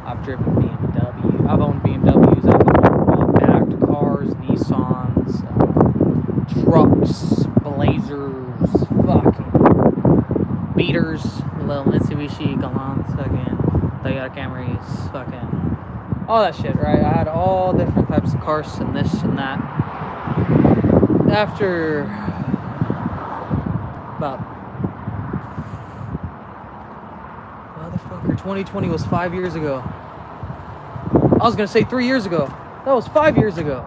I've driven BMW. I've owned BMWs. I've owned backed cars, Nissans, trucks, Blazers, fucking beaters, little Mitsubishi Galants, fucking Toyota Camrys, fucking all that shit, right? I had all different types of cars and this and that. After about 2020 was 5 years ago. I was gonna say 3 years ago. That was 5 years ago.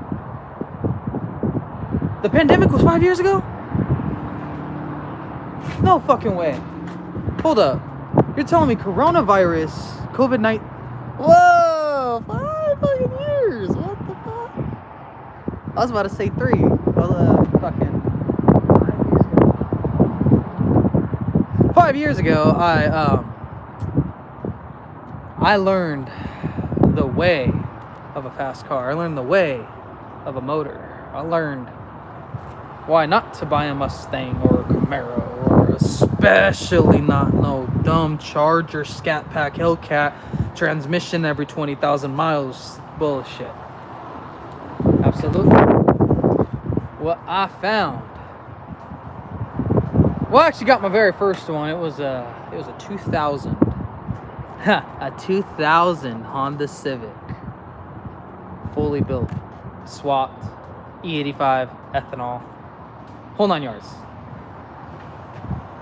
The pandemic was 5 years ago? No fucking way. Hold up. You're telling me coronavirus, COVID-19. Whoa! 5 fucking years. What the fuck? I was about to say 3. Well, fucking 5 years ago, I learned the way of a fast car. I learned the way of a motor. I learned why not to buy a Mustang or a Camaro, or especially not no dumb Charger, Scat Pack, Hellcat transmission every 20,000 miles. Bullshit. Absolutely. What I found. Well, I actually got my very first one. It was a 2000. A 2000 Honda Civic, fully built, swapped, E85, ethanol, whole 9 yards.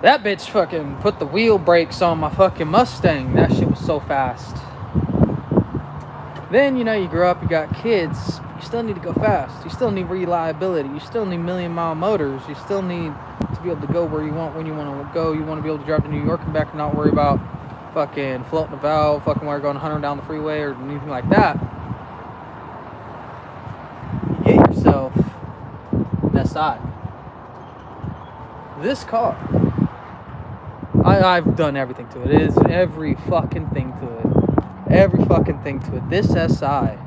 That bitch fucking put the wheel brakes on my fucking Mustang. That shit was so fast. Then, you know, you grow up, you got kids, you still need to go fast. You still need reliability. You still need million-mile motors. You still need to be able to go where you want, when you want to go. You want to be able to drive to New York and back and not worry about fucking floating a valve, fucking while you're going 100 down the freeway or anything like that. You get yourself an SI. This car, I've done everything to it. It is every fucking thing to it. Every fucking thing to it. This SI,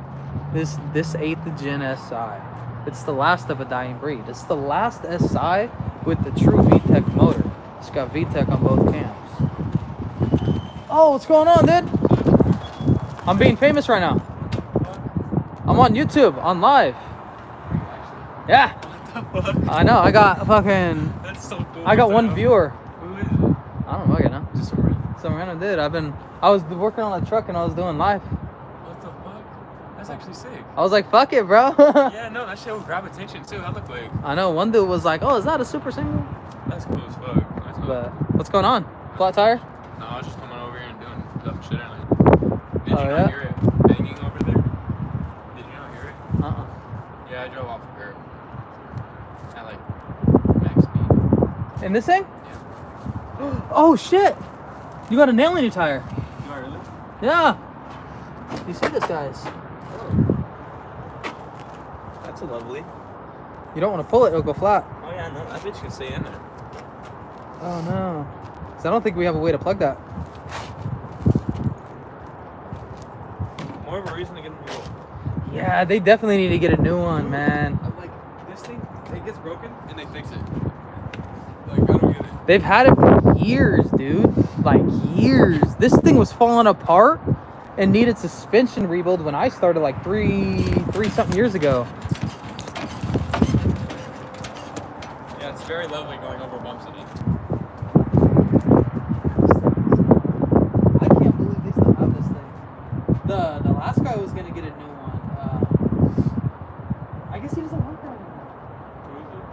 this 8th gen SI, it's the last of a dying breed. It's the last SI with the true VTEC motor. It's got VTEC on both cams. Oh, what's going on, dude? I'm being famous right now. I'm on YouTube, on live. Yeah. What the fuck? I know, I got fucking... That's so cool. I got one viewer. Who is it? I don't know, I know. Just some random. Some random dude. I was working on a truck and I was doing live. What the fuck? That's actually sick. I was like, fuck it, bro. Yeah, no, that shit would grab attention too. That looked like... I know, one dude was like, oh, is that a super single? That's cool as fuck. That's But, what's going on? Flat tire? No, I was just coming over here and doing dumb shit. And like, did you yeah? not hear it banging over there? Did you not hear it? Uh-uh. Yeah, I drove off a curb. At like max speed. In this thing? Yeah. Oh, shit. You got a nail in your tire. You are really? Yeah. You see this, guys? Oh. That's a lovely. You don't want to pull it, it'll go flat. Oh yeah, no, that bitch can stay in there. Oh, no. 'Cause I don't think we have a way to plug that. More of a reason to get a new one. Yeah, they definitely need to get a new one, man. Like, this thing, it gets broken and they fix it. Like, I don't get it. They've had it for years, dude. Like, years. This thing was falling apart and needed suspension rebuild when I started like three something years ago. Yeah, it's very lovely going over bumps in it. I can't believe they still have this thing. The last guy was gonna get a new one. I guess he doesn't want that anymore. Who is it?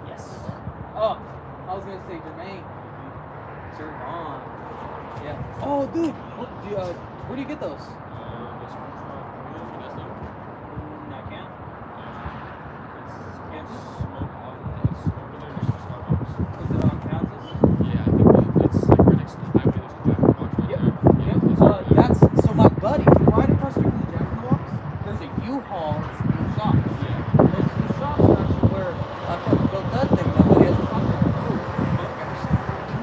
Yes. Oh, dude, where do you get those? The smoke shop. You know if he does them? I can't. Can't smoke out. It's over there next to Starbucks. Is it on Kansas? Yeah, I think it's like right next to the highway. There's a Jack in the Box right Yep. there. Yep. It's over there. That's so my buddy. If you ride across the street from the Jack in the Box, there's a U-Haul and some new shops. Yeah. Those new shops are actually where I fucking built that thing. My buddy has a contract.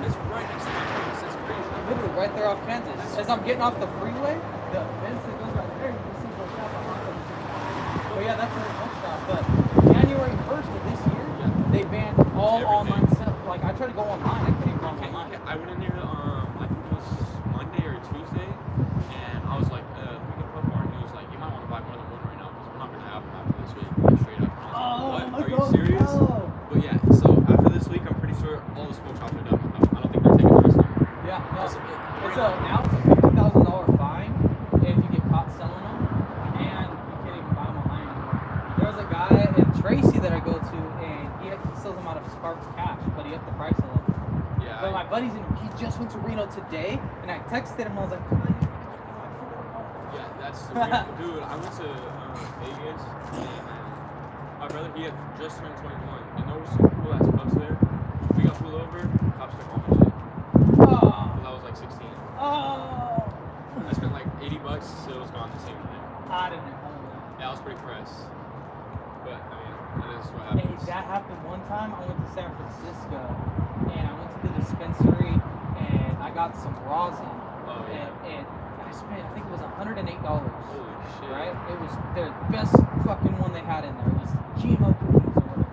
It's right next to my place. It's crazy. Literally right there off Kansas. As I'm getting off the freeway, the fence that goes right there, you can see the shop behind them. But yeah, that's a smoke shop. But January 1st of this year, they banned all Everything. online stuff. Like I tried to go online, I couldn't even go online. I went in there, I think it was Monday or Tuesday, and I was like, we can put more. And he was like, you might want to buy more than one right now because we're not going to have them after this week. Like, straight up. And I was like, what? Are you serious? But yeah, so after this week, I'm pretty sure all the smoke shops are done with them. I don't think they're taking the rest of them. Yeah, no. It's Now it's a $50,000 fine if you get caught selling them, and you can't even buy them online anymore. There's a guy in Tracy that I go to, and he sells them out of Sparks Cash, but he upped the price a little. Yeah. But my buddy's he just went to Reno today, and I texted him. I was like, Yeah, that's the weird. Dude, I went to Vegas, and my brother, he had just turned 21, and there was some cool ass puffs there. We got pulled over, cops took all my shit. Because I was like 16. I spent like $80, so it was gone the same thing. I didn't know. Yeah, I was pretty pressed. But, I mean, that is what Hey, happens. that happened one time. I went to San Francisco, and I went to the dispensary, and I got some rosin. Oh, yeah. And I spent, I think it was $108. Holy shit. Right? It was the best fucking one they had in there. It was GMO cookies or whatever.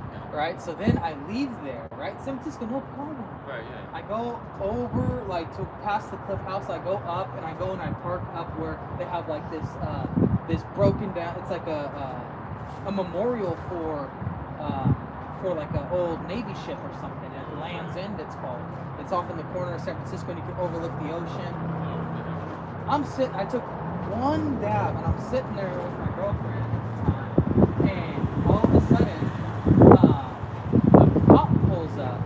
Okay. Right? So then I leave there, right? San Francisco, no problem. Right, yeah. I go over, like, to past the Cliff House. I go up, and I go and I park up where they have, like, this broken down, it's like a memorial for like an old Navy ship or something. At Land's End, it's called. It's off in the corner of San Francisco, and you can overlook the ocean. I took one dab, and I'm sitting there with my girlfriend at the time, and all of a sudden, a cop pulls up,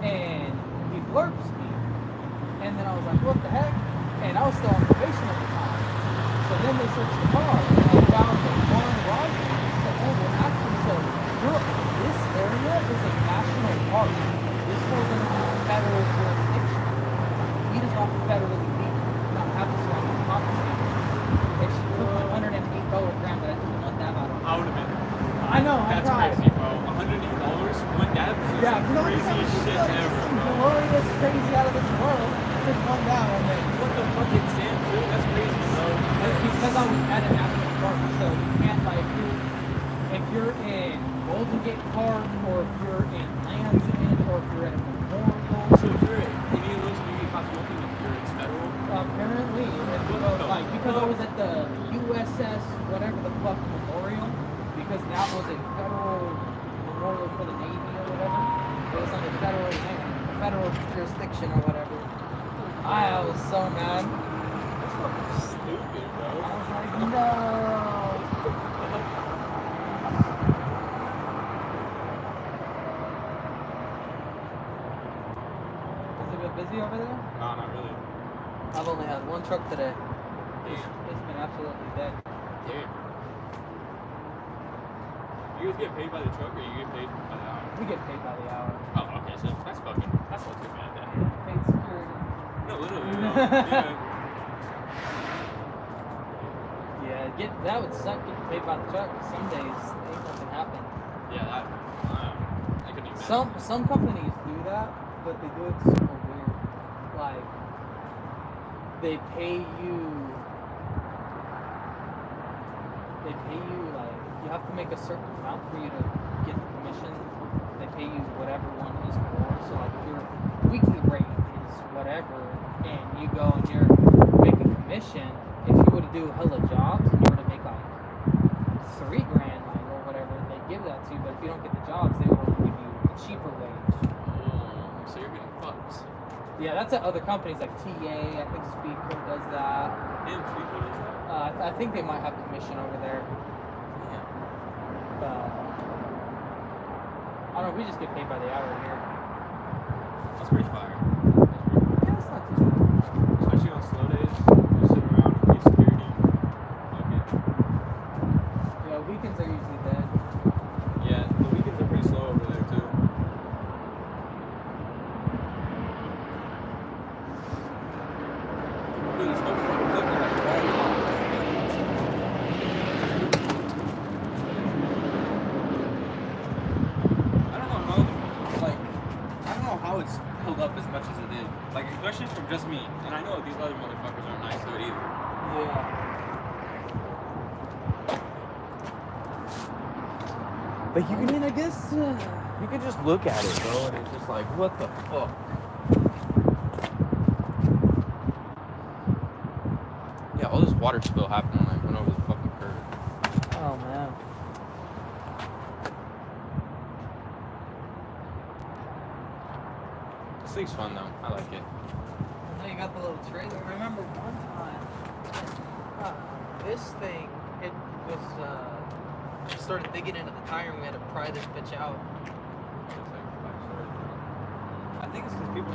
and he blurps me, and then I was like, what the heck? And I was still on probation at the time. So then they searched the car, and they found the foreign robbery. He said, oh, well, actually, so this area is a national park. This falls under federal jurisdiction. He does not federally not have this one confiscated. And she took my $108 gram that I took one dab out of. I would have been. I know, That's I cried. crazy, bro. $108? One dab? Yeah, you know, Craziest shit ever, bro. glorious, crazy out of this world. Just one down, and then What the fuck is Sam, dude? That's crazy, bro. because I was at a national park, so you can't like if you're in Golden Gate Park, or if you're in Land's End, or if you're at a memorial. So if you're at any of those, you get caught smoking if it's federal? Apparently, if you go, like because I was at the USS whatever the fuck memorial, because that was a federal memorial for the Navy or whatever. It was under federal jurisdiction or whatever. I was so mad. That's fucking stupid, bro. I was like, no. Has it been busy over there? No, not really. I've only had one truck today. Damn. It's been absolutely dead. Damn. You guys get paid by the truck or you get paid by the hour? We get paid by the hour. Oh, okay, so that's not too bad then. Paid security. No, literally, no. Yeah. Yeah, that would suck getting paid by the truck. Some days ain't nothing happen. Yeah, I couldn't even Some companies do that, but they do it super weird. Like they pay you like you have to make a certain amount for you to get the commission. They pay you whatever one is more. So like if your weekly rate is whatever, and you go and you're making commission, if you were to do hella jobs and you were to make like $3 grand like, or whatever, they give that to you. But if you don't get the jobs, they will give you a cheaper wage. Oh, so you're getting fucked. Yeah, that's at other companies like TA. I think Speaker does that. Damn, Speaker does that? I think they might have commission over there. Yeah. I don't know. We just get paid by the hour here. That's pretty fire. Yeah, it's not too bad. the slow days, just sit around and be security. Fuck it. Yeah, weekends are usually dead. Yeah, the weekends are pretty slow over there too. Dude, this whole fucking thing is like all the I don't know how it's held up as much as it did. Like, especially from just me. And I know these other motherfuckers aren't nice to it either. Yeah. But you can, I guess, you could just look at it, bro, and it's just like, what the fuck? Yeah, all this water spill happened when I went over the fucking curb. Oh, man. This thing's fun though. I like it. Now you got the little trailer. I remember one time, this thing, it was, started digging into the tire and we had to pry this bitch out. I think it's because people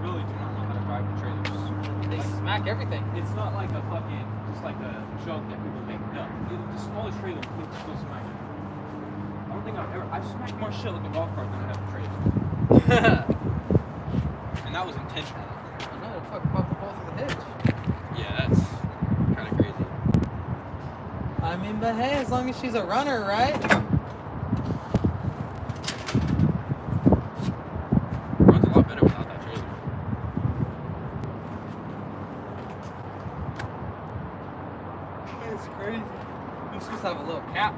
really do not know how to drive trailers. They smack everything. It's not like a fucking, just like a joke that people make. No, the smallest trailer will still smack it. I don't think I've smacked more shit with a golf cart than I have a trailer. And that was intentional. I know, it fucking bumped both of the hitch. Yeah, that's kind of crazy. I mean, but hey, as long as she's a runner, right? Runs a lot better without that trailer. It's crazy. You're supposed to have a little cap.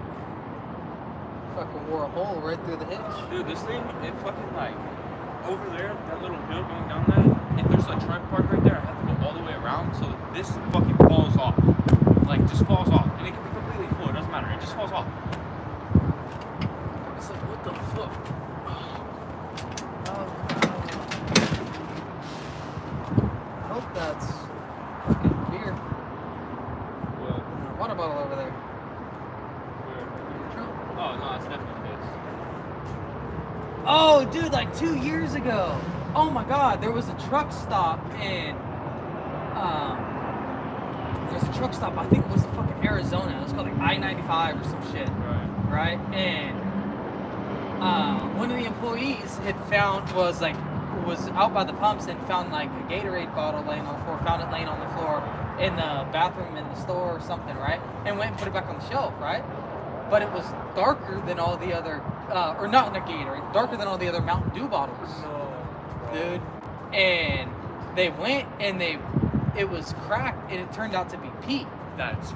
Fucking wore a hole right through the hitch. Dude, this thing, it fucking like, over there, that little hill going down that, if there's a truck park right there, I have to go all the way around so that this fucking falls off. Like, just falls off. And it can be completely full, it doesn't matter, it just falls off. It's like, what the fuck? I hope that's fucking beer. What? Water bottle over there. Where? Oh, no, that's definitely this. Oh, dude, like 2 years ago. Oh my God, there was a truck stop in, there's a truck stop, I think it was in fucking Arizona. It was called like I-95 or some shit. Right. And one of the employees was out by the pumps and found like a Gatorade bottle laying on the floor, found it laying on the floor in the bathroom in the store or something, right? And went and put it back on the shelf, right? But it was darker than all the other, or not in a Gatorade, darker than all the other Mountain Dew bottles. Dude. And they went and it was cracked and it turned out to be Pete.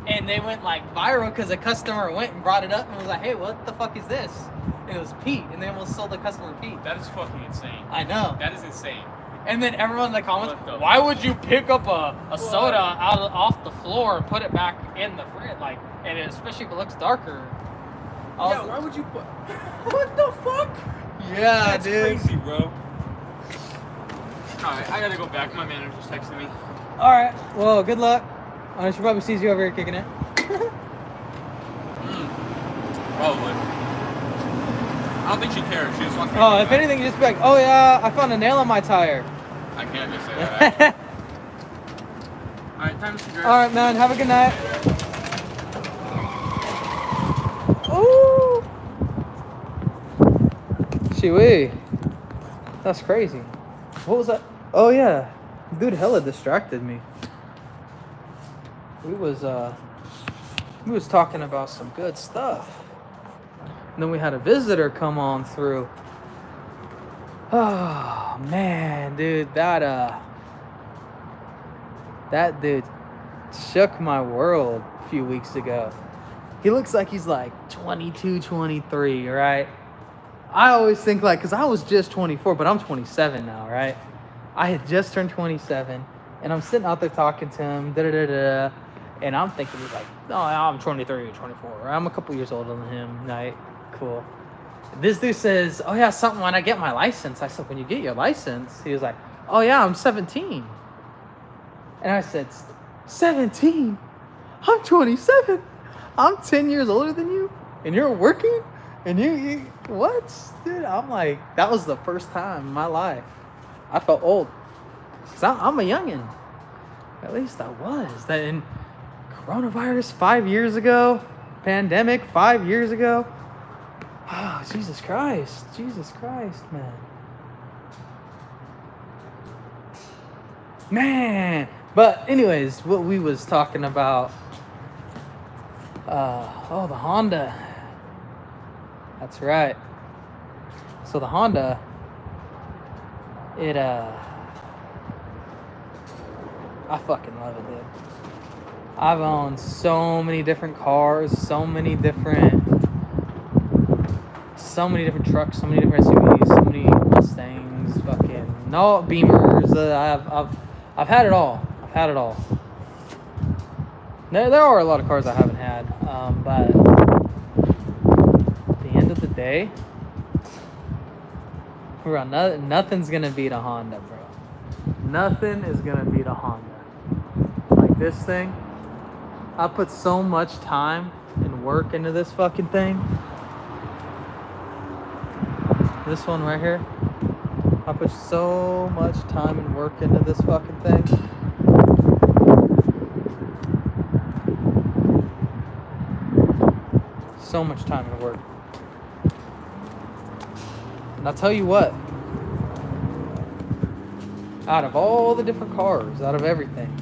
And they went like viral because a customer went and brought it up and was like, hey, what the fuck is this? And it was Pete, and they almost sold the customer Pete. That is fucking insane. I know. That is insane. And then everyone in the comments, why would you pick up a soda off the floor and put it back in the fridge? Like, and especially if it looks darker. Yeah, why would you put... What the fuck? Yeah, That's dude. crazy, bro. Alright, I gotta go back. My manager's texting me. Alright, well, good luck. She probably sees you over here kicking it. Probably. I don't think she cares. She just wants me Oh, to if anything, just be like, oh yeah, I found a nail in my tire. I can't just say that. Alright, time to cigarette. Alright, man, have a good night. Ooh. Shee-wee. That's crazy. What was that? Oh yeah. Dude hella distracted me. We was talking about some good stuff. And then we had a visitor come on through. Oh man, dude, that dude shook my world a few weeks ago. He looks like he's like 22, 23, right? I always think like, cause I was just 24, but I'm 27 now, right? I had just turned 27 and I'm sitting out there talking to him, and I'm thinking he's like, oh, I'm 23 or 24. I'm a couple years older than him, right? Cool. This dude says, oh yeah, something when I get my license. I said, when you get your license? He was like, oh yeah, I'm 17. And I said, 17? I'm 27. I'm 10 years older than you, and you're working? And you what? Dude, I'm like, that was the first time in my life I felt old. 'Cause I'm a youngin'. At least I was. That in coronavirus 5 years ago, pandemic 5 years ago. Oh, Jesus Christ, man. Man. But anyways, what we was talking about. The Honda. That's right. So the Honda, I fucking love it, dude. I've owned so many different cars, so many different trucks, so many different SUVs, so many Mustangs, fucking no Beamers. I've had it all. There are a lot of cars I haven't had, but at the end of the day, bro, nothing's gonna beat a Honda, bro. Nothing is gonna beat a Honda. Like this thing, I put so much time and work into this fucking thing. This one right here, I put so much time and work into this fucking thing. So much time and work. And I'll tell you what, out of all the different cars, out of everything,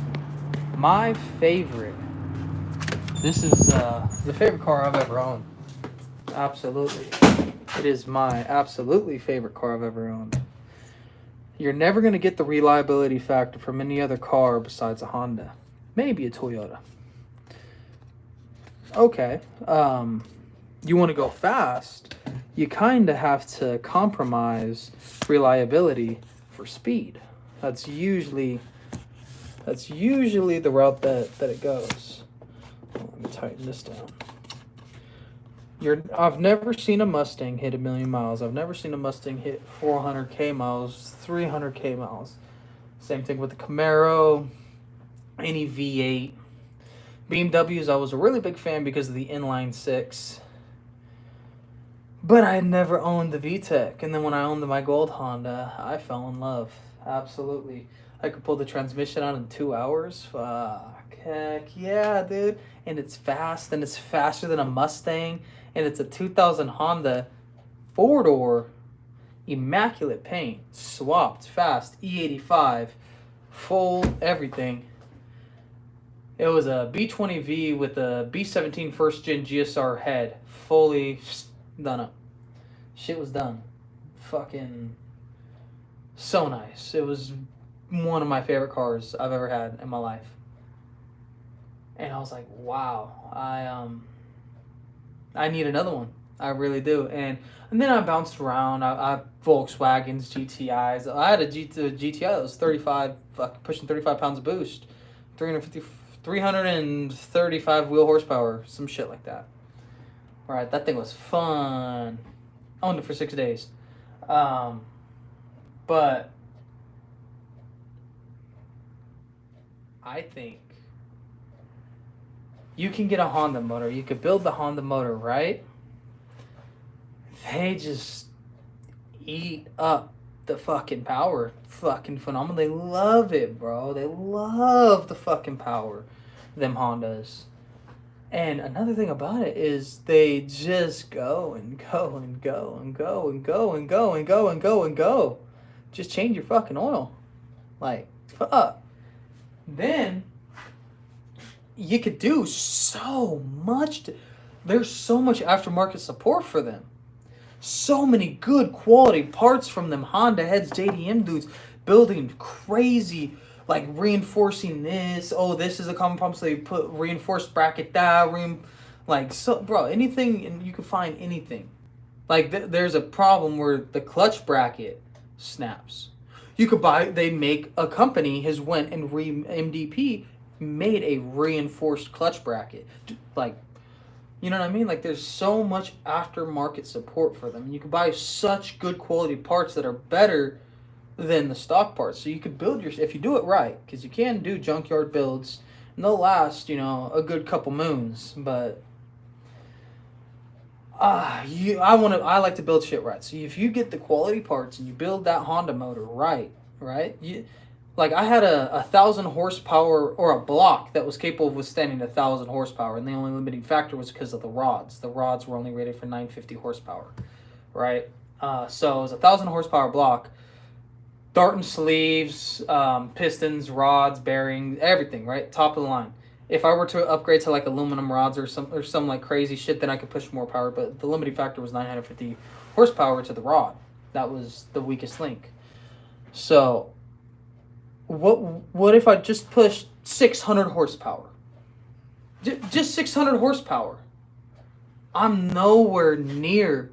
my favorite, this is the favorite car I've ever owned. Absolutely. It is my absolutely favorite car I've ever owned. You're never going to get the reliability factor from any other car besides a Honda. Maybe a Toyota. Okay. You want to go fast, you kind of have to compromise reliability for speed. That's usually the route that it goes. Let me tighten this down. I've never seen a Mustang hit 1,000,000 miles. I've never seen a Mustang hit 400k miles, 300k miles. Same thing with the Camaro, any V8. BMWs, I was a really big fan because of the inline six. But I had never owned the VTEC. And then when I owned my gold Honda, I fell in love. Absolutely. I could pull the transmission out in 2 hours. Fuck. Heck yeah, dude. And it's fast. And it's faster than a Mustang. And it's a 2000 Honda 4-door. Immaculate paint. Swapped. Fast. E85. Full everything. It was a B20V with a B17 first gen GSR head. Fully done up. Shit was done. Fucking so nice. It was one of my favorite cars I've ever had in my life. And I was like, wow, I need another one. I really do. And then I bounced around. I Volkswagens, GTIs. I had a GTI that was 35, pushing 35 pounds of boost, 335 wheel horsepower, some shit like that. Right, that thing was fun. Owned it for 6 days. But I think you can get a Honda motor. You could build the Honda motor, right? They just eat up the fucking power. Fucking phenomenal. They love it, bro. They love the fucking power. Them Hondas. And another thing about it is they just go and go and go and go and go and go and go and go and go. Just change your fucking oil. Like, fuck. Then you could do so much. There's so much aftermarket support for them. So many good quality parts from them Honda heads, JDM dudes, building crazy, like reinforcing this. Oh, this is a common problem, so they put reinforced bracket that. Bro, anything, and you can find anything. Like, there's a problem where the clutch bracket snaps. You could they make a company has went and MDP made a reinforced clutch bracket. Like, you know what I mean? Like, there's so much aftermarket support for them. You can buy such good quality parts that are better than the stock parts. So you could build if you do it right, because you can do junkyard builds, and they'll last, a good couple moons. But I like to build shit right. So if you get the quality parts and you build that Honda motor right, Like I had a 1,000 horsepower or a block that was capable of withstanding 1,000 horsepower, and the only limiting factor was because of the rods. The rods were only rated for 950 horsepower, right? So it was a 1,000 horsepower block. Dart and sleeves, pistons, rods, bearings, everything, right? Top of the line. If I were to upgrade to like aluminum rods or some like crazy shit, then I could push more power. But the limiting factor was 950 horsepower to the rod. That was the weakest link. So what if I just pushed 600 horsepower? Just 600 horsepower. I'm nowhere near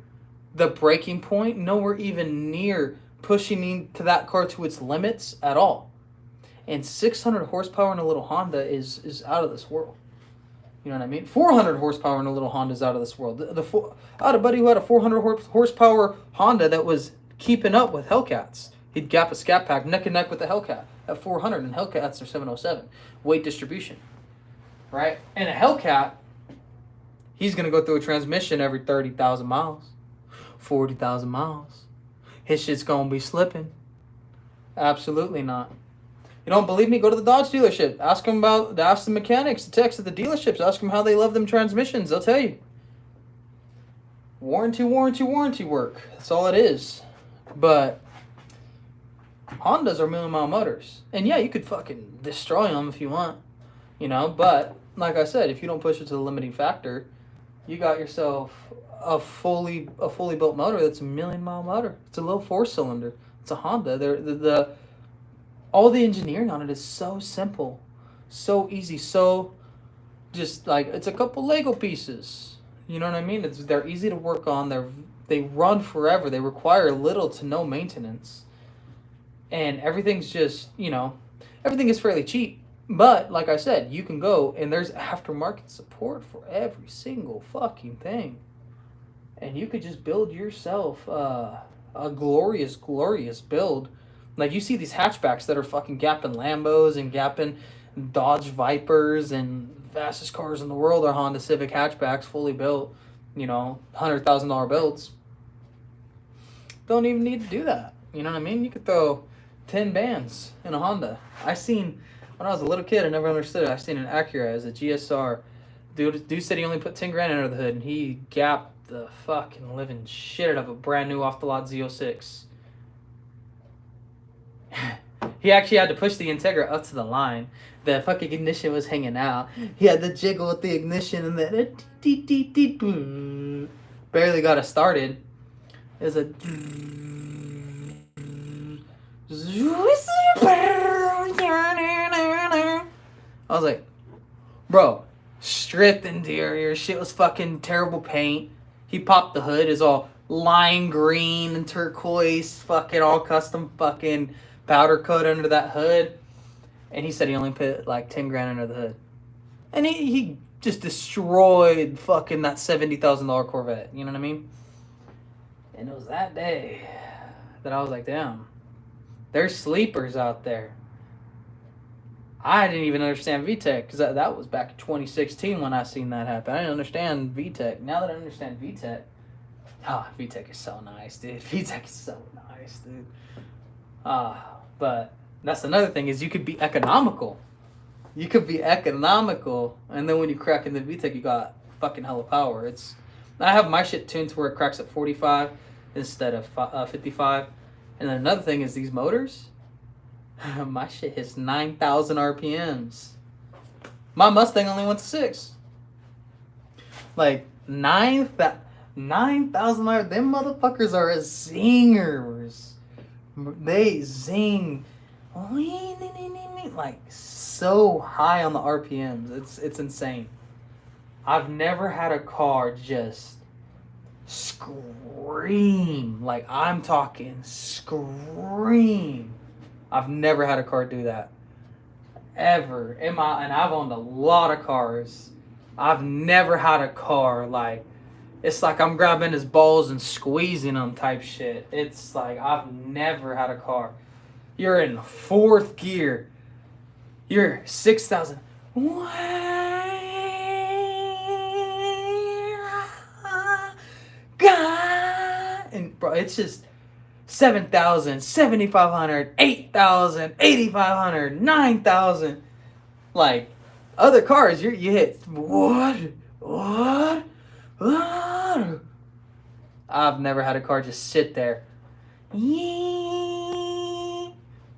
the breaking point, nowhere even near pushing into that car to its limits at all. And 600 horsepower in a little Honda is out of this world. You know what I mean? 400 horsepower in a little Honda is out of this world. I had a buddy who had a 400 horsepower Honda that was keeping up with Hellcats. He'd gap a scat pack neck and neck with the Hellcat at 400, and Hellcats are 707 weight distribution, right? And a Hellcat, he's gonna go through a transmission every 30,000 miles, 40,000 miles. His shit's gonna be slipping. Absolutely not. You don't believe me? Go to the Dodge dealership. Ask the mechanics, the techs at the dealerships. Ask them how they love them transmissions. They'll tell you. Warranty work. That's all it is. But Hondas are million-mile motors. And yeah, you could fucking destroy them if you want. You know, but like I said, if you don't push it to the limiting factor, you got yourself a fully built motor that's a million-mile motor. It's a little 4-cylinder. It's a Honda. All the engineering on it is so simple, so easy, so just like it's a couple Lego pieces. You know what I mean? They're easy to work on. They run forever. They require little to no maintenance, and everything's just everything is fairly cheap. But like I said, you can go and there's aftermarket support for every single fucking thing, and you could just build yourself a glorious build. Like, you see these hatchbacks that are fucking gapping Lambos and gapping Dodge Vipers, and fastest cars in the world are Honda Civic hatchbacks, fully built, $100,000 builds. Don't even need to do that. You know what I mean? You could throw 10 bands in a Honda. When I was a little kid, I never understood it. I seen an Acura as a GSR. Dude said he only put 10 grand under the hood, and he gapped the fucking living shit out of a brand new off the lot Z06. He actually had to push the Integra up to the line. The fucking ignition was hanging out. He had to jiggle with the ignition, and then barely got it started. It was a I was like, bro, stripped interior, shit was fucking terrible paint. He popped the hood, is all lime green and turquoise, fucking all custom fucking powder coat under that hood. And he said he only put like 10 grand under the hood. And he just destroyed fucking that $70,000 Corvette. You know what I mean? And it was that day that I was like, damn, there's sleepers out there. I didn't even understand VTEC because that was back in 2016 when I seen that happen. I didn't understand VTEC. Now that I understand VTEC, VTEC is so nice, dude. VTEC is so nice, dude. But that's another thing is you could be economical. You could be economical, and then when you crack in the VTEC, you got fucking hella power. I have my shit tuned to where it cracks at 45 instead of 55. And then another thing is these motors. My shit hits 9,000 RPMs. My Mustang only went to 6. Like 9,000 RPMs. Them motherfuckers are a zingers. They zing like so high on the RPMs. It's insane. I've never had a car just scream. Like, I'm talking scream. I've never had a car do that. Ever. And I've owned a lot of cars. I've never had a car like, it's like I'm grabbing his balls and squeezing them type shit. It's like I've never had a car. You're in 4th gear. You're 6,000. And bro, it's just, 7,000, 7,500, 8,000, 8,500, 9,000. Like, other cars, you hit, what? I've never had a car just sit there,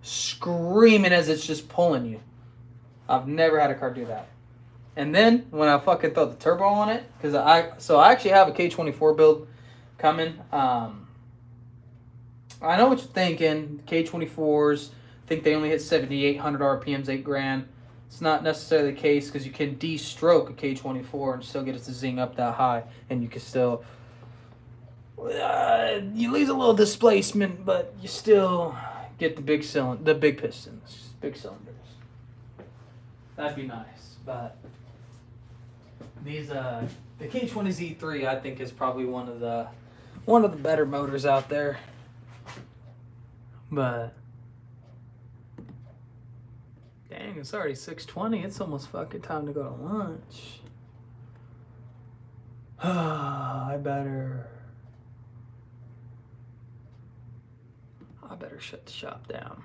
screaming as it's just pulling you. I've never had a car do that. And then when I fucking throw the turbo on it, because I actually have a K24 build coming. I know what you're thinking. K24s, think they only hit 7,800 RPMs, 8 grand. It's not necessarily the case because you can de-stroke a K24 and still get it to zing up that high, and you can still you lose a little displacement, but you still get the big pistons, big cylinders. That'd be nice, but these the K20Z3 I think is probably one of the better motors out there, but. Dang, it's already 6:20. It's almost fucking time to go to lunch. I better shut the shop down.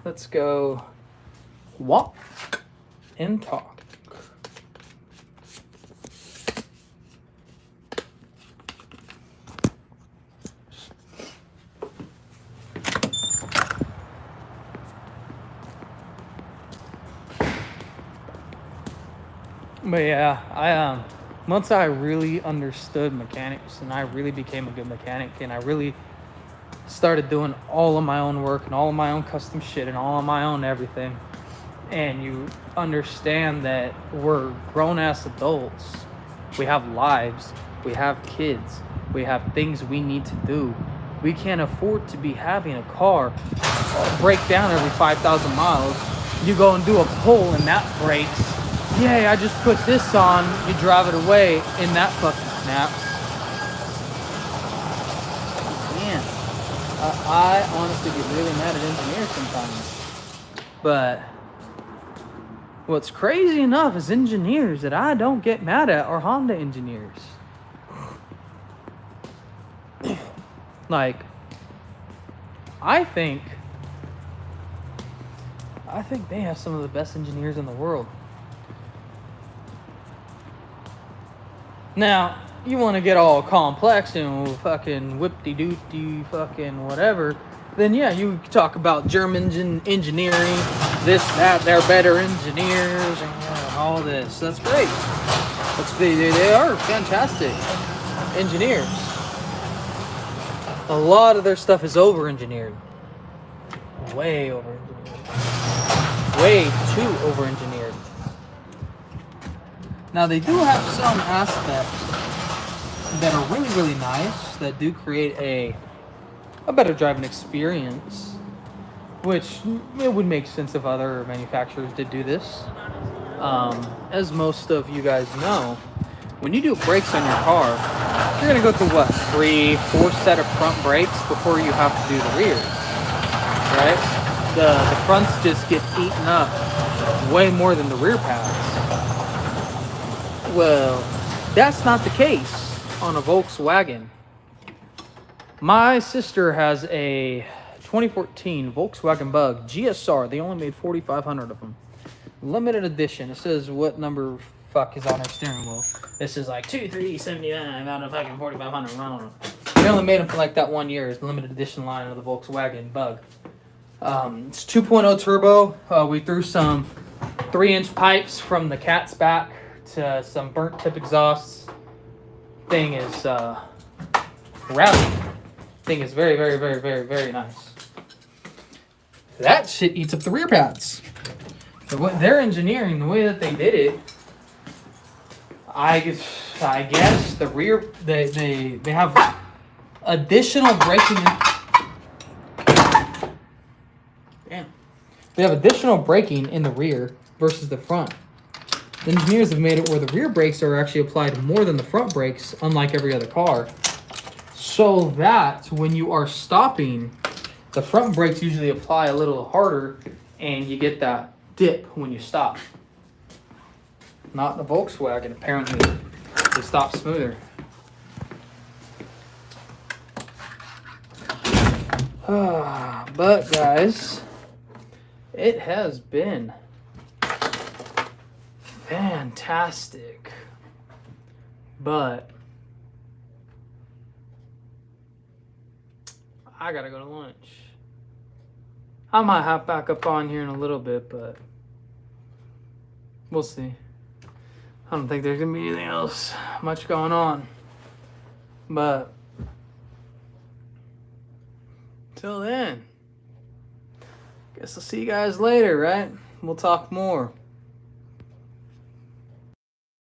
Let's go walk and talk. But yeah, once I really understood mechanics and I really became a good mechanic and I really started doing all of my own work and all of my own custom shit and all of my own everything, and you understand that we're grown-ass adults, we have lives, we have kids, we have things we need to do. We can't afford to be having a car break down every 5,000 miles. You go and do a pull and that breaks. Yay, I just put this on, you drive it away, and that fucking snaps. Man, I honestly get really mad at engineers sometimes. But what's crazy enough is engineers that I don't get mad at are Honda engineers. Like, I think they have some of the best engineers in the world. Now, you want to get all complex and fucking whip-de-doot-de fucking whatever, then yeah, you talk about German engineering, this, that, they're better engineers, and all this. That's great. They are fantastic engineers. A lot of their stuff is over-engineered. Way over-engineered. Way too over-engineered. Now, they do have some aspects that are really, really nice, that do create a better driving experience, which it would make sense if other manufacturers did do this. As most of you guys know, when you do brakes on your car, you're going to go through, 3-4 set of front brakes before you have to do the rear, right? The fronts just get eaten up way more than the rear pads. Well, that's not the case on a Volkswagen. My sister has a 2014 Volkswagen Bug GSR. They only made 4,500 of them. Limited edition. It says what number fuck is on her steering wheel. This is like 2379 out of fucking 4,500. I don't know. They only made them for like that 1 year. It's the limited edition line of the Volkswagen Bug. It's 2.0 turbo. We threw some 3-inch pipes from the cat's back to some burnt tip exhausts. Thing is rowdy. Thing is very, very, very, very, very nice. That shit eats up the rear pads. So what they're engineering, the way that they did it, I guess the rear they have additional braking. Damn. They have additional braking in the rear versus the front. The engineers have made it where the rear brakes are actually applied more than the front brakes, unlike every other car. So that when you are stopping, the front brakes usually apply a little harder and you get that dip when you stop. Not the Volkswagen, apparently they stop smoother. But guys, it has been fantastic. But I gotta go to lunch. I might hop back up on here in a little bit, but we'll see. I don't think there's gonna be anything else much going on. But till then, guess I'll see you guys later, right? We'll talk more.